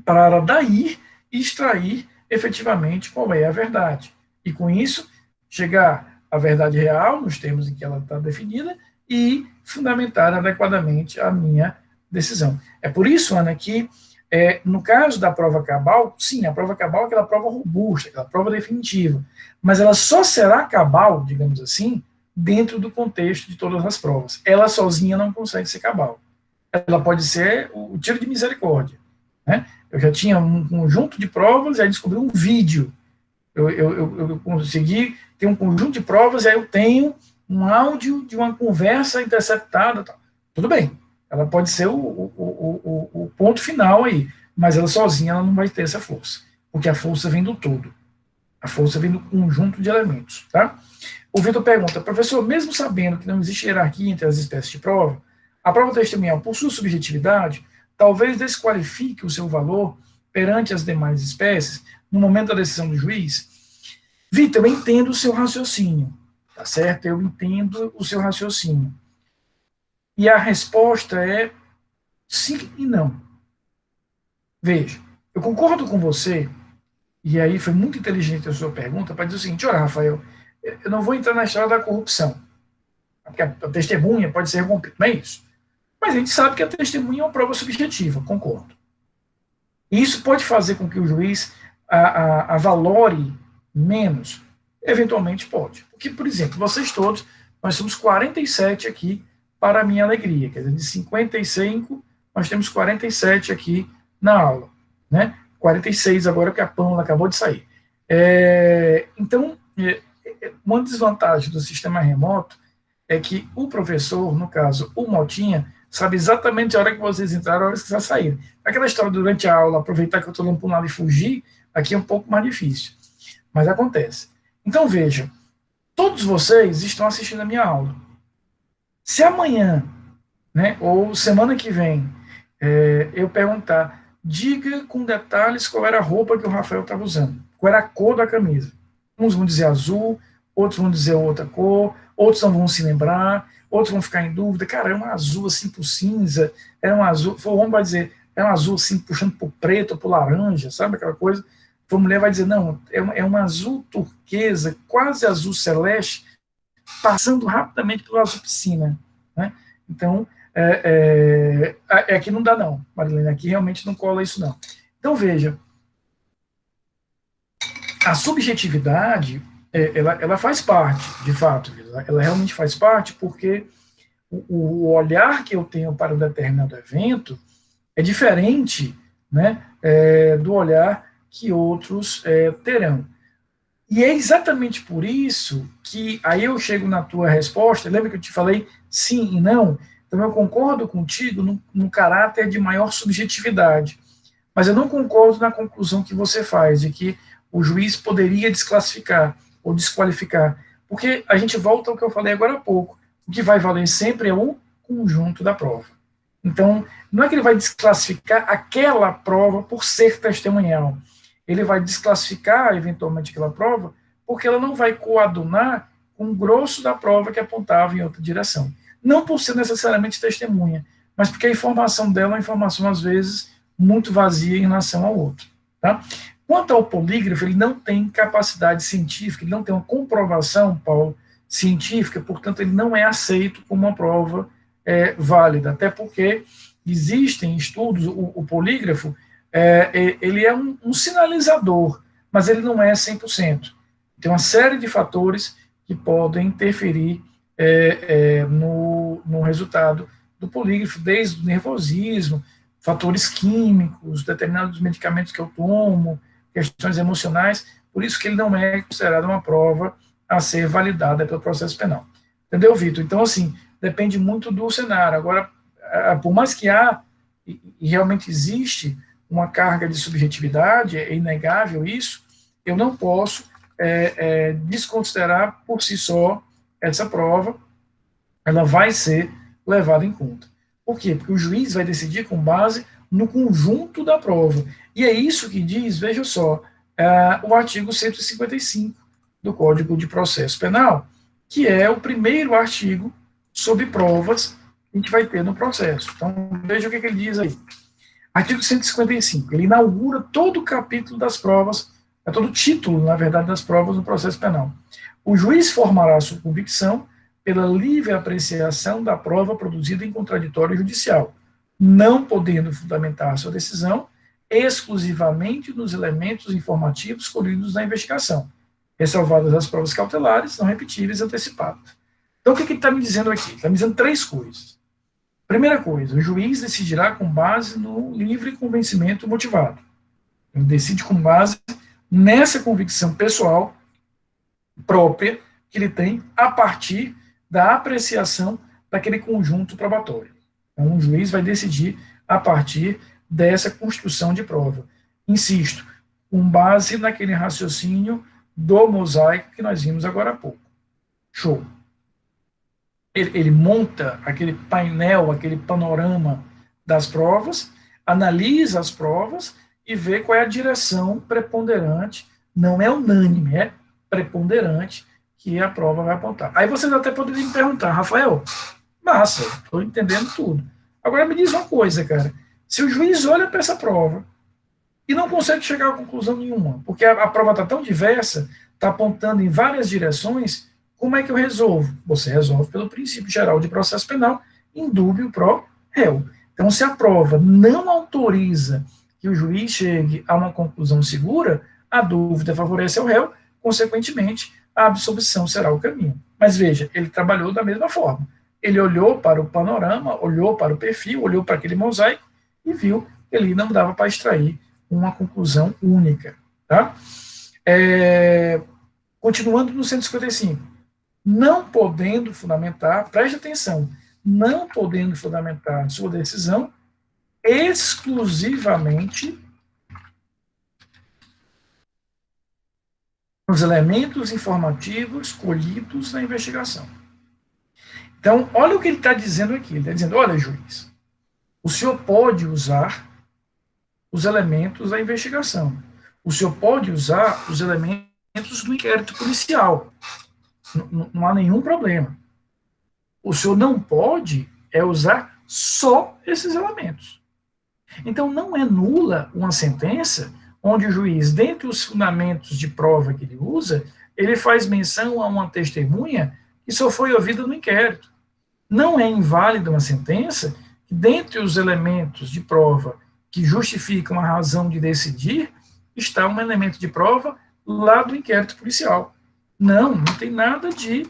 para daí extrair efetivamente qual é a verdade. E com isso, chegar à verdade real, nos termos em que ela está definida, e fundamentar adequadamente a minha decisão. É por isso, Ana, que no caso da prova cabal, sim, a prova cabal é aquela prova robusta, aquela prova definitiva, mas ela só será cabal, digamos assim, dentro do contexto de todas as provas. Ela sozinha não consegue ser cabal. Ela pode ser o tiro de misericórdia, né? Eu já tinha um conjunto de provas e aí descobri um vídeo. Eu consegui ter um conjunto de provas e aí eu tenho um áudio de uma conversa interceptada. Tal. Tudo bem, ela pode ser o ponto final aí, mas ela sozinha ela não vai ter essa força, porque a força vem do todo. A força vem do conjunto de elementos, tá? O Vitor pergunta, professor, mesmo sabendo que não existe hierarquia entre as espécies de prova, a prova testemunhal, por sua subjetividade, talvez desqualifique o seu valor perante as demais espécies no momento da decisão do juiz? Vitor, eu entendo o seu raciocínio, tá certo? Eu entendo o seu raciocínio. E a resposta é sim e não. Veja, eu concordo com você, e aí foi muito inteligente a sua pergunta, para dizer o seguinte, olha, Rafael, eu não vou entrar na história da corrupção, porque a testemunha pode ser corrompida, não é isso. Mas a gente sabe que a testemunha é uma prova subjetiva, concordo. E isso pode fazer com que o juiz a valore menos? Eventualmente pode. Porque, por exemplo, vocês todos, nós somos 47 aqui, para a minha alegria. Quer dizer, de 55, nós temos 47 aqui na aula. Né? 46 agora, que a Pamela acabou de sair. Então, uma desvantagem do sistema remoto é que o professor, no caso, o Motinha, sabe exatamente a hora que vocês entraram, a hora que vocês saíram. Aquela história durante a aula, aproveitar que eu estou olhando para um lado e fugir, aqui é um pouco mais difícil. Mas acontece. Então, veja, todos vocês estão assistindo a minha aula. Se amanhã, né, ou semana que vem, eu perguntar, diga com detalhes qual era a roupa que o Rafael estava usando, qual era a cor da camisa. Uns vão dizer azul, outros vão dizer outra cor, outros não vão se lembrar, outros vão ficar em dúvida, cara, é um azul assim por cinza, é um azul, o homem vai dizer, é um azul assim puxando por preto ou por laranja, sabe aquela coisa? A mulher vai dizer, não, é um azul turquesa, quase azul celeste, passando rapidamente pelo azul piscina, né? Então, aqui não dá não, Marilene, aqui realmente não cola isso não. Então, veja, a subjetividade, ela faz parte, de fato, ela realmente faz parte, porque o olhar que eu tenho para um determinado evento é diferente, né, do olhar que outros terão. E é exatamente por isso que aí eu chego na tua resposta, lembra que eu te falei sim e não? Então eu concordo contigo no caráter de maior subjetividade, mas eu não concordo na conclusão que você faz, de que o juiz poderia desclassificar ou desqualificar, porque a gente volta ao que eu falei agora há pouco, o que vai valer sempre é o conjunto da prova. Então, não é que ele vai desclassificar aquela prova por ser testemunhal, ele vai desclassificar, eventualmente, aquela prova, porque ela não vai coadunar com o grosso da prova que apontava em outra direção. Não por ser necessariamente testemunha, mas porque a informação dela é uma informação, às vezes, muito vazia em relação ao outro. Tá? Quanto ao polígrafo, ele não tem capacidade científica, ele não tem uma comprovação, Paulo, científica, portanto, ele não é aceito como uma prova válida, até porque existem estudos, o polígrafo, ele é um sinalizador, mas ele não é 100%. Tem uma série de fatores que podem interferir no resultado do polígrafo, desde o nervosismo, fatores químicos, determinados medicamentos que eu tomo, questões emocionais, por isso que ele não é considerado uma prova a ser validada pelo processo penal. Entendeu, Vitor? Então, assim, depende muito do cenário. Agora, por mais que há, e realmente existe, uma carga de subjetividade, é inegável isso, eu não posso desconsiderar por si só essa prova, ela vai ser levada em conta. Por quê? Porque o juiz vai decidir com base no conjunto da prova. E é isso que diz, veja só, o artigo 155 do Código de Processo Penal, que é o primeiro artigo sobre provas que a gente vai ter no processo. Então, veja o que ele diz aí. Artigo 155, ele inaugura todo o capítulo das provas, todo o título, na verdade, das provas no processo penal. O juiz formará sua convicção pela livre apreciação da prova produzida em contraditório judicial, não podendo fundamentar sua decisão exclusivamente nos elementos informativos colhidos na investigação, ressalvadas as provas cautelares, não repetíveis e antecipadas. Então, o que ele está me dizendo aqui? Está me dizendo três coisas. Primeira coisa, o juiz decidirá com base no livre convencimento motivado. Ele decide com base nessa convicção pessoal própria que ele tem a partir da apreciação daquele conjunto probatório. Então, o juiz vai decidir a partir dessa construção de prova. Insisto, com base naquele raciocínio do mosaico que nós vimos agora há pouco. Show. Ele monta aquele painel, aquele panorama das provas, analisa as provas e vê qual é a direção preponderante, não é unânime, é preponderante que a prova vai apontar. Aí vocês até poderiam me perguntar, Rafael, massa, estou entendendo tudo. Agora me diz uma coisa, cara, se o juiz olha para essa prova e não consegue chegar a conclusão nenhuma, porque a prova está tão diversa, está apontando em várias direções, como é que eu resolvo? Você resolve pelo princípio geral de processo penal, indúbio pro réu. Então, se a prova não autoriza que o juiz chegue a uma conclusão segura, a dúvida favorece ao réu, consequentemente, a absolvição será o caminho. Mas veja, ele trabalhou da mesma forma. Ele olhou para o panorama, olhou para o perfil, olhou para aquele mosaico e viu que ali não dava para extrair uma conclusão única. Tá? Continuando no 155. Não podendo fundamentar, preste atenção, não podendo fundamentar sua decisão exclusivamente nos elementos informativos colhidos na investigação. Então, olha o que ele está dizendo aqui. Ele está dizendo, olha, juiz, o senhor pode usar os elementos da investigação. O senhor pode usar os elementos do inquérito policial. Não há nenhum problema. O senhor não pode usar só esses elementos. Então, não é nula uma sentença onde o juiz, dentre os fundamentos de prova que ele usa, ele faz menção a uma testemunha que só foi ouvida no inquérito. Não é inválida uma sentença que, dentre os elementos de prova que justificam a razão de decidir, está um elemento de prova lá do inquérito policial. Não tem nada de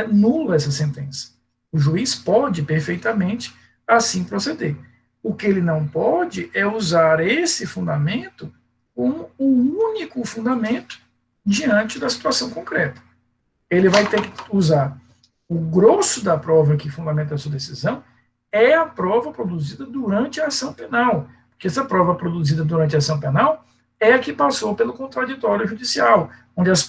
nula essa sentença. O juiz pode perfeitamente assim proceder. O que ele não pode é usar esse fundamento como o único fundamento diante da situação concreta. Ele vai ter que usar o grosso da prova que fundamenta a sua decisão é a prova produzida durante a ação penal. Porque essa prova produzida durante a ação penal é a que passou pelo contraditório judicial, onde as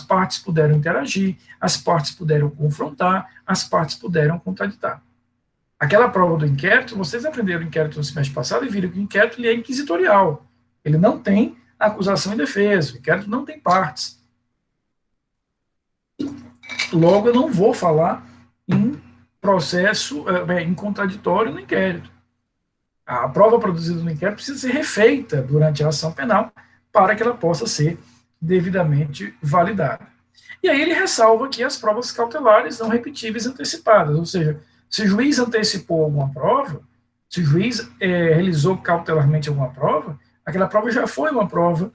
partes puderam interagir, as partes puderam confrontar, as partes puderam contraditar. Aquela prova do inquérito, vocês aprenderam o inquérito no semestre passado e viram que o inquérito ele é inquisitorial. Ele não tem acusação e defesa, o inquérito não tem partes. Logo, eu não vou falar em processo, em contraditório no inquérito. A prova produzida no inquérito precisa ser refeita durante a ação penal para que ela possa ser devidamente validada. E aí ele ressalva aqui as provas cautelares não repetíveis antecipadas, ou seja, se o juiz antecipou alguma prova, se o juiz realizou cautelarmente alguma prova, aquela prova já foi uma prova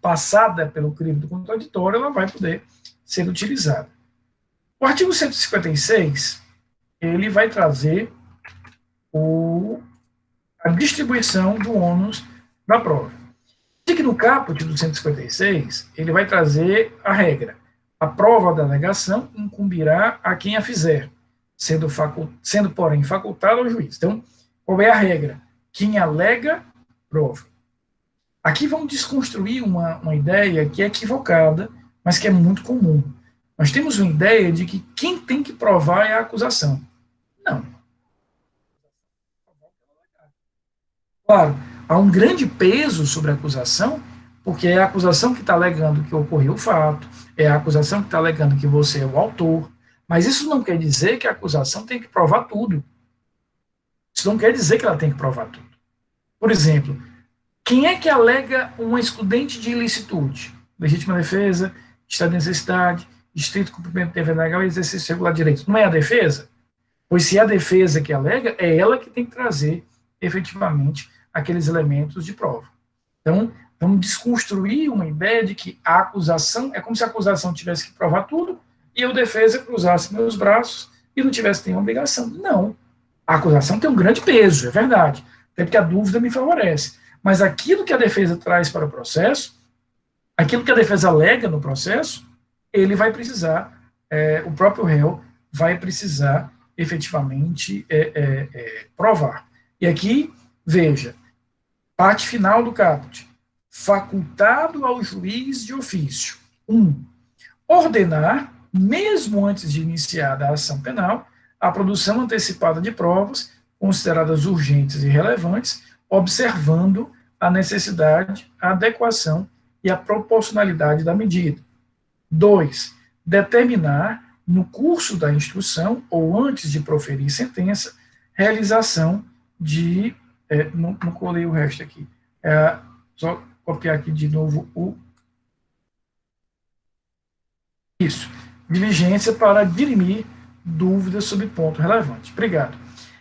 passada pelo crivo do contraditório, ela vai poder ser utilizada. O artigo 156, ele vai trazer a distribuição do ônus da prova. Aqui no caput do 156, ele vai trazer a regra. A prova da alegação incumbirá a quem a fizer, sendo porém, facultada ao juiz. Então, qual é a regra? Quem alega, prova. Aqui vamos desconstruir uma ideia que é equivocada, mas que é muito comum. Nós temos uma ideia de que quem tem que provar é a acusação. Não. Claro, há um grande peso sobre a acusação, porque é a acusação que está alegando que ocorreu o fato, é a acusação que está alegando que você é o autor, mas isso não quer dizer que a acusação tem que provar tudo. Isso não quer dizer que ela tem que provar tudo. Por exemplo, quem é que alega uma excludente de ilicitude? Legítima defesa, estado de necessidade, estrito cumprimento do dever legal e exercício regular de direito. Não é a defesa? Pois se é a defesa que alega, é ela que tem que trazer efetivamente aqueles elementos de prova. Então, vamos desconstruir uma ideia de que a acusação, é como se a acusação tivesse que provar tudo e eu, defesa, cruzasse meus braços e não tivesse nenhuma obrigação. Não. A acusação tem um grande peso, é verdade, até porque a dúvida me favorece. Mas aquilo que a defesa traz para o processo, aquilo que a defesa alega no processo, ele vai precisar, o próprio réu vai precisar efetivamente provar. E aqui, veja, parte final do caput. facultado ao juiz de ofício: 1. Ordenar, mesmo antes de iniciar a ação penal, a produção antecipada de provas consideradas urgentes e relevantes, observando a necessidade, a adequação e a proporcionalidade da medida. 2. Determinar, no curso da instrução ou antes de proferir sentença, realização de... não colei o resto aqui. Só copiar aqui de novo o... Isso. Diligência para dirimir dúvidas sobre ponto relevante. Obrigado.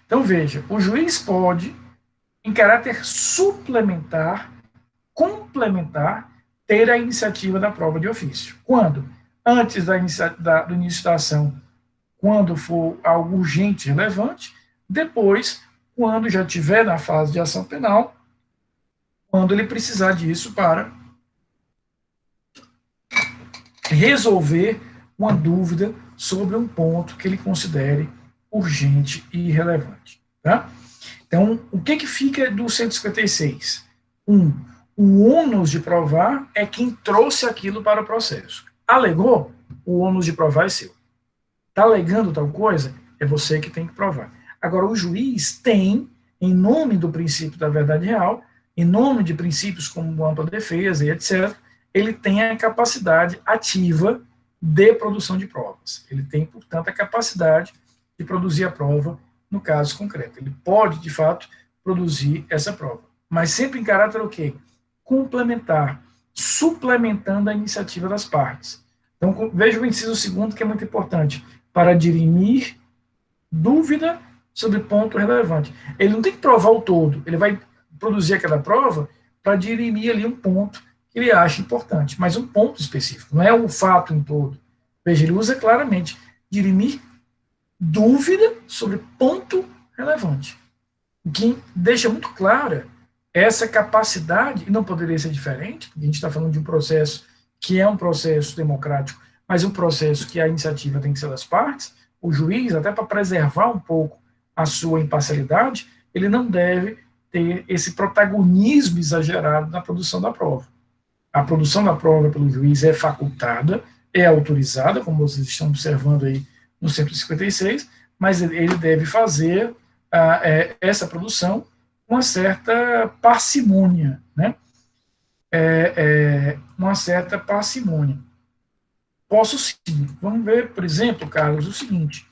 Então, veja, o juiz pode, em caráter suplementar, complementar, ter a iniciativa da prova de ofício. Quando? Antes do início da ação, quando for algo urgente e relevante. Depois, quando já estiver na fase de ação penal, quando ele precisar disso para resolver uma dúvida sobre um ponto que ele considere urgente e relevante. Tá? Então, o que fica do 156? O ônus de provar é quem trouxe aquilo para o processo. Alegou? O ônus de provar é seu. Está alegando tal coisa? É você que tem que provar. Agora, o juiz tem, em nome do princípio da verdade real, em nome de princípios como ampla defesa e etc., ele tem a capacidade ativa de produção de provas. Ele tem, portanto, a capacidade de produzir a prova no caso concreto. Ele pode, de fato, produzir essa prova. Mas sempre em caráter o quê? Complementar, suplementando a iniciativa das partes. Então, veja o inciso segundo, que é muito importante, para dirimir dúvida sobre ponto relevante. Ele não tem que provar o todo, ele vai produzir aquela prova para dirimir ali um ponto que ele acha importante, mas um ponto específico, não é o fato em todo. Veja, ele usa claramente dirimir dúvida sobre ponto relevante, o que deixa muito clara essa capacidade, e não poderia ser diferente, porque a gente está falando de um processo que é um processo democrático, mas um processo que a iniciativa tem que ser das partes. O juiz, até para preservar um pouco a sua imparcialidade, ele não deve ter esse protagonismo exagerado na produção da prova. A produção da prova pelo juiz é facultada, é autorizada, como vocês estão observando aí no 156, mas ele deve fazer essa produção com uma certa parcimônia, né? Uma certa parcimônia. Posso sim. Vamos ver, por exemplo, Carlos, o seguinte.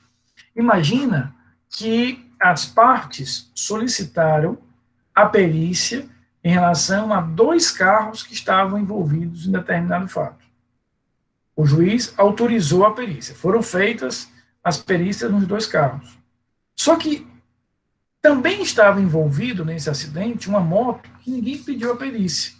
Imagina que as partes solicitaram a perícia em relação a 2 carros que estavam envolvidos em determinado fato. O juiz autorizou a perícia. Foram feitas as perícias nos 2 carros. Só que também estava envolvido nesse acidente uma moto que ninguém pediu a perícia.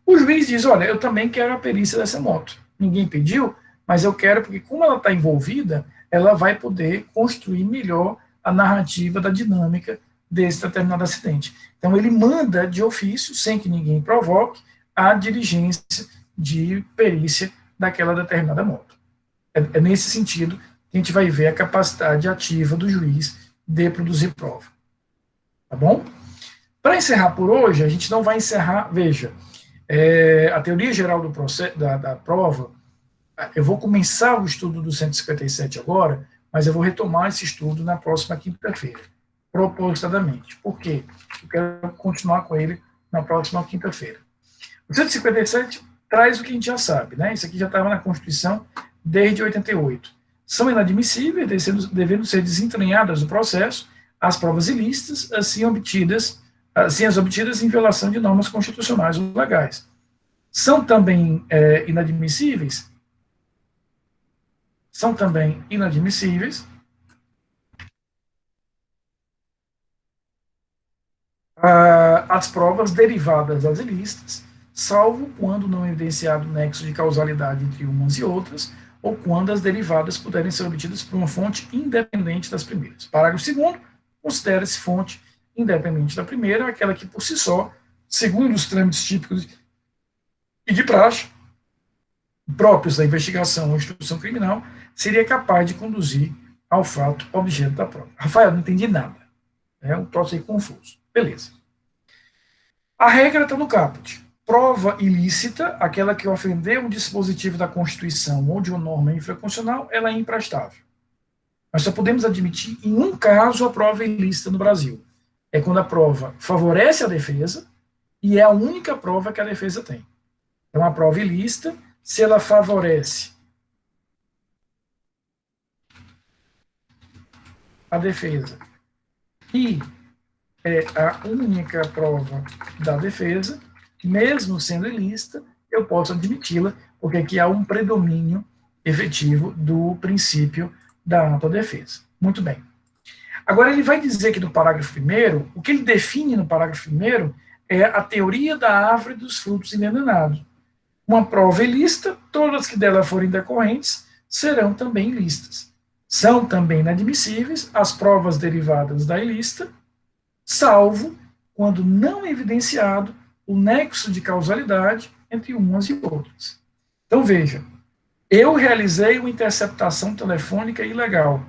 O juiz diz, olha, eu também quero a perícia dessa moto. Ninguém pediu, mas eu quero porque como ela está envolvida, ela vai poder construir melhor a narrativa da dinâmica desse determinado acidente. Então, ele manda de ofício, sem que ninguém provoque, a diligência de perícia daquela determinada moto. É nesse sentido que a gente vai ver a capacidade ativa do juiz de produzir prova. Tá bom? Para encerrar por hoje, a gente não vai encerrar, veja, a teoria geral do processo, da prova, eu vou começar o estudo do 157 agora, mas eu vou retomar esse estudo na próxima quinta-feira, propositadamente. Por quê? Eu quero continuar com ele na próxima quinta-feira. O 157 traz o que a gente já sabe, né? Isso aqui já estava na Constituição desde 88. São inadmissíveis, devendo ser desentranhadas do processo, as provas ilícitas, assim as obtidas em violação de normas constitucionais ou legais. São também inadmissíveis as provas derivadas das ilícitas, salvo quando não evidenciado nexo de causalidade entre umas e outras, ou quando as derivadas puderem ser obtidas por uma fonte independente das primeiras. Parágrafo 2º, considera-se fonte independente da primeira aquela que, por si só, segundo os trâmites típicos e de praxe, próprios da investigação ou instrução criminal, seria capaz de conduzir ao fato objeto da prova. Rafael, não entendi nada. É um troço aí confuso. Beleza. A regra está no caput. prova ilícita, aquela que ofendeu um dispositivo da Constituição ou de uma norma infraconstitucional, ela é imprestável. Nós só podemos admitir, em um caso, a prova ilícita no Brasil. É quando a prova favorece a defesa e é a única prova que a defesa tem. Então, a prova ilícita, se ela favorece a defesa e é a única prova da defesa, mesmo sendo ilícita, eu posso admiti-la, porque aqui há um predomínio efetivo do princípio da autodefesa. Muito bem. Agora, ele vai dizer que no parágrafo 1º, o que ele define no parágrafo 1º é a teoria da árvore dos frutos envenenados. Uma prova ilícita, todas que dela forem decorrentes, serão também ilícitas. São também inadmissíveis as provas derivadas da ilícita, salvo quando não evidenciado o nexo de causalidade entre umas e outras. Então, veja, eu realizei uma interceptação telefônica ilegal.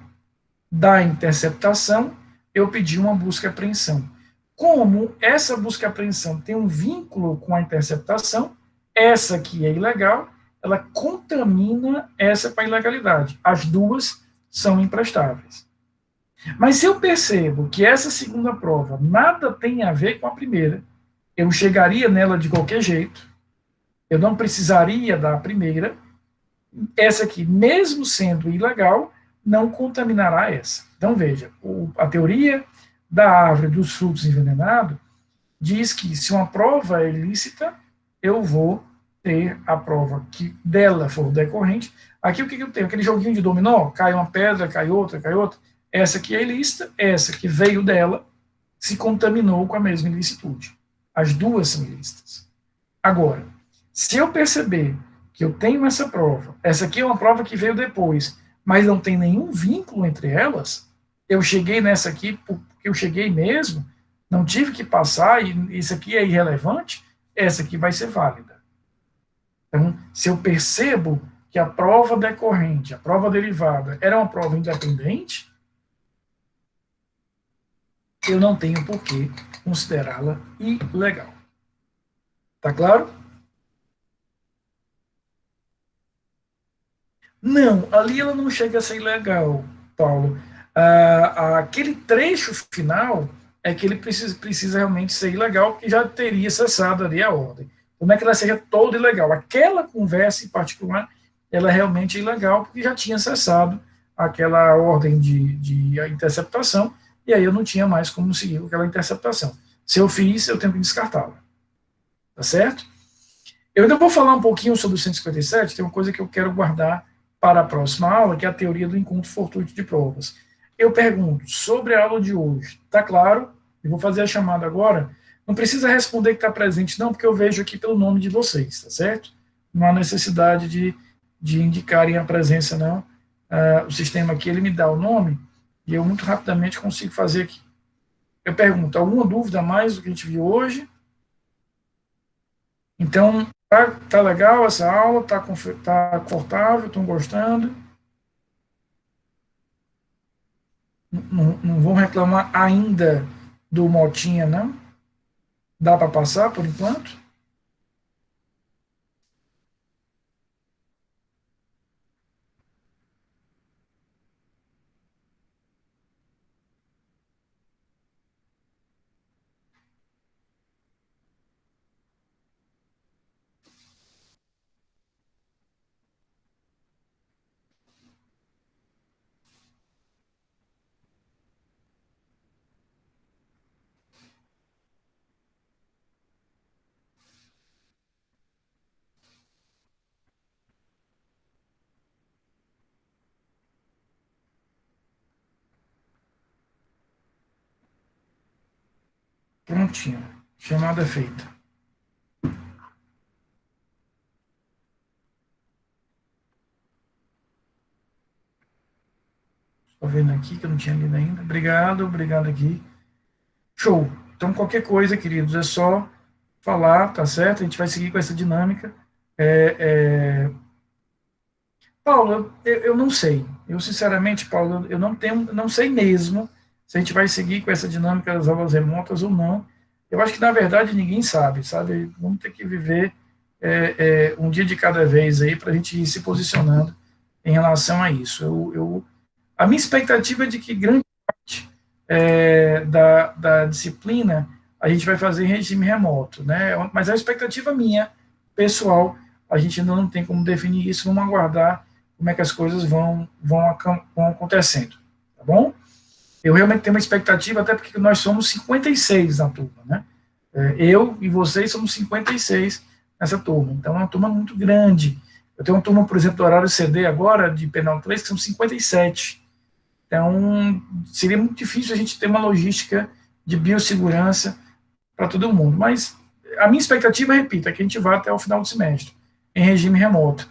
Da interceptação, eu pedi uma busca e apreensão. Como essa busca e apreensão tem um vínculo com a interceptação, essa que é ilegal, ela contamina essa com a ilegalidade. As duas são imprestáveis. Mas se eu percebo que essa segunda prova nada tem a ver com a primeira, eu chegaria nela de qualquer jeito, eu não precisaria da primeira, essa aqui, mesmo sendo ilegal, não contaminará essa. Então, veja, a teoria da árvore dos frutos envenenados diz que se uma prova é ilícita, eu vou ter a prova que dela for decorrente. Aqui o que eu tenho? Aquele joguinho de dominó, cai uma pedra, cai outra, cai outra. Essa aqui é ilícita, essa que veio dela se contaminou com a mesma ilicitude. As duas são ilícitas. Agora, se eu perceber que eu tenho essa prova, essa aqui é uma prova que veio depois, mas não tem nenhum vínculo entre elas, eu cheguei nessa aqui porque eu cheguei mesmo, não tive que passar, e isso aqui é irrelevante, essa aqui vai ser válida. Então, se eu percebo que a prova decorrente, a prova derivada, era uma prova independente, eu não tenho por que considerá-la ilegal. Tá claro? Não, ali ela não chega a ser ilegal, Paulo. Aquele trecho final é que ele precisa realmente ser ilegal, porque já teria cessado ali a ordem. Não é que ela seja toda ilegal. Aquela conversa em particular, ela é realmente ilegal, porque já tinha cessado aquela ordem de interceptação, e aí eu não tinha mais como seguir com aquela interceptação. Se eu fiz, eu tenho que descartá-la. Tá certo? Eu ainda vou falar um pouquinho sobre o 157, tem uma coisa que eu quero guardar para a próxima aula, que é a teoria do encontro fortuito de provas. Eu pergunto, sobre a aula de hoje, tá claro? Eu vou fazer a chamada agora. Não precisa responder que está presente, não, porque eu vejo aqui pelo nome de vocês, tá certo? Não há necessidade de indicarem a presença, não. O sistema aqui, ele me dá o nome, e eu muito rapidamente consigo fazer aqui. Eu pergunto, alguma dúvida a mais do que a gente viu hoje? Então, tá legal essa aula? Tá confortável? Estão gostando? Não vão reclamar ainda do Motinha, não? Dá para passar por enquanto? Prontinho. Chamada feita. Estou vendo aqui que eu não tinha lido ainda. Obrigado aqui. Show. Então, qualquer coisa, queridos, é só falar, tá certo? A gente vai seguir com essa dinâmica. Paulo, eu não sei. Eu, sinceramente, Paulo, eu não sei mesmo se a gente vai seguir com essa dinâmica das aulas remotas ou não. Eu acho que, na verdade, ninguém sabe? Vamos ter que viver um dia de cada vez aí para a gente ir se posicionando em relação a isso. A minha expectativa é de que grande parte da disciplina a gente vai fazer em regime remoto, né? Mas a expectativa minha, pessoal, a gente ainda não tem como definir isso, vamos aguardar como é que as coisas vão acontecendo, tá bom? Eu realmente tenho uma expectativa, até porque nós somos 56 na turma, né? Eu e vocês somos 56 nessa turma, então é uma turma muito grande. Eu tenho uma turma, por exemplo, do horário CD agora, de Penal 3, que são 57. Então, seria muito difícil a gente ter uma logística de biossegurança para todo mundo. Mas a minha expectativa, repito, é que a gente vá até o final do semestre, em regime remoto.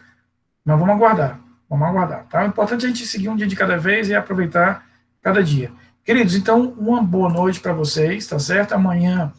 Mas vamos aguardar. Tá? O importante é a gente seguir um dia de cada vez e aproveitar cada dia. Queridos, então, uma boa noite para vocês, tá certo? Amanhã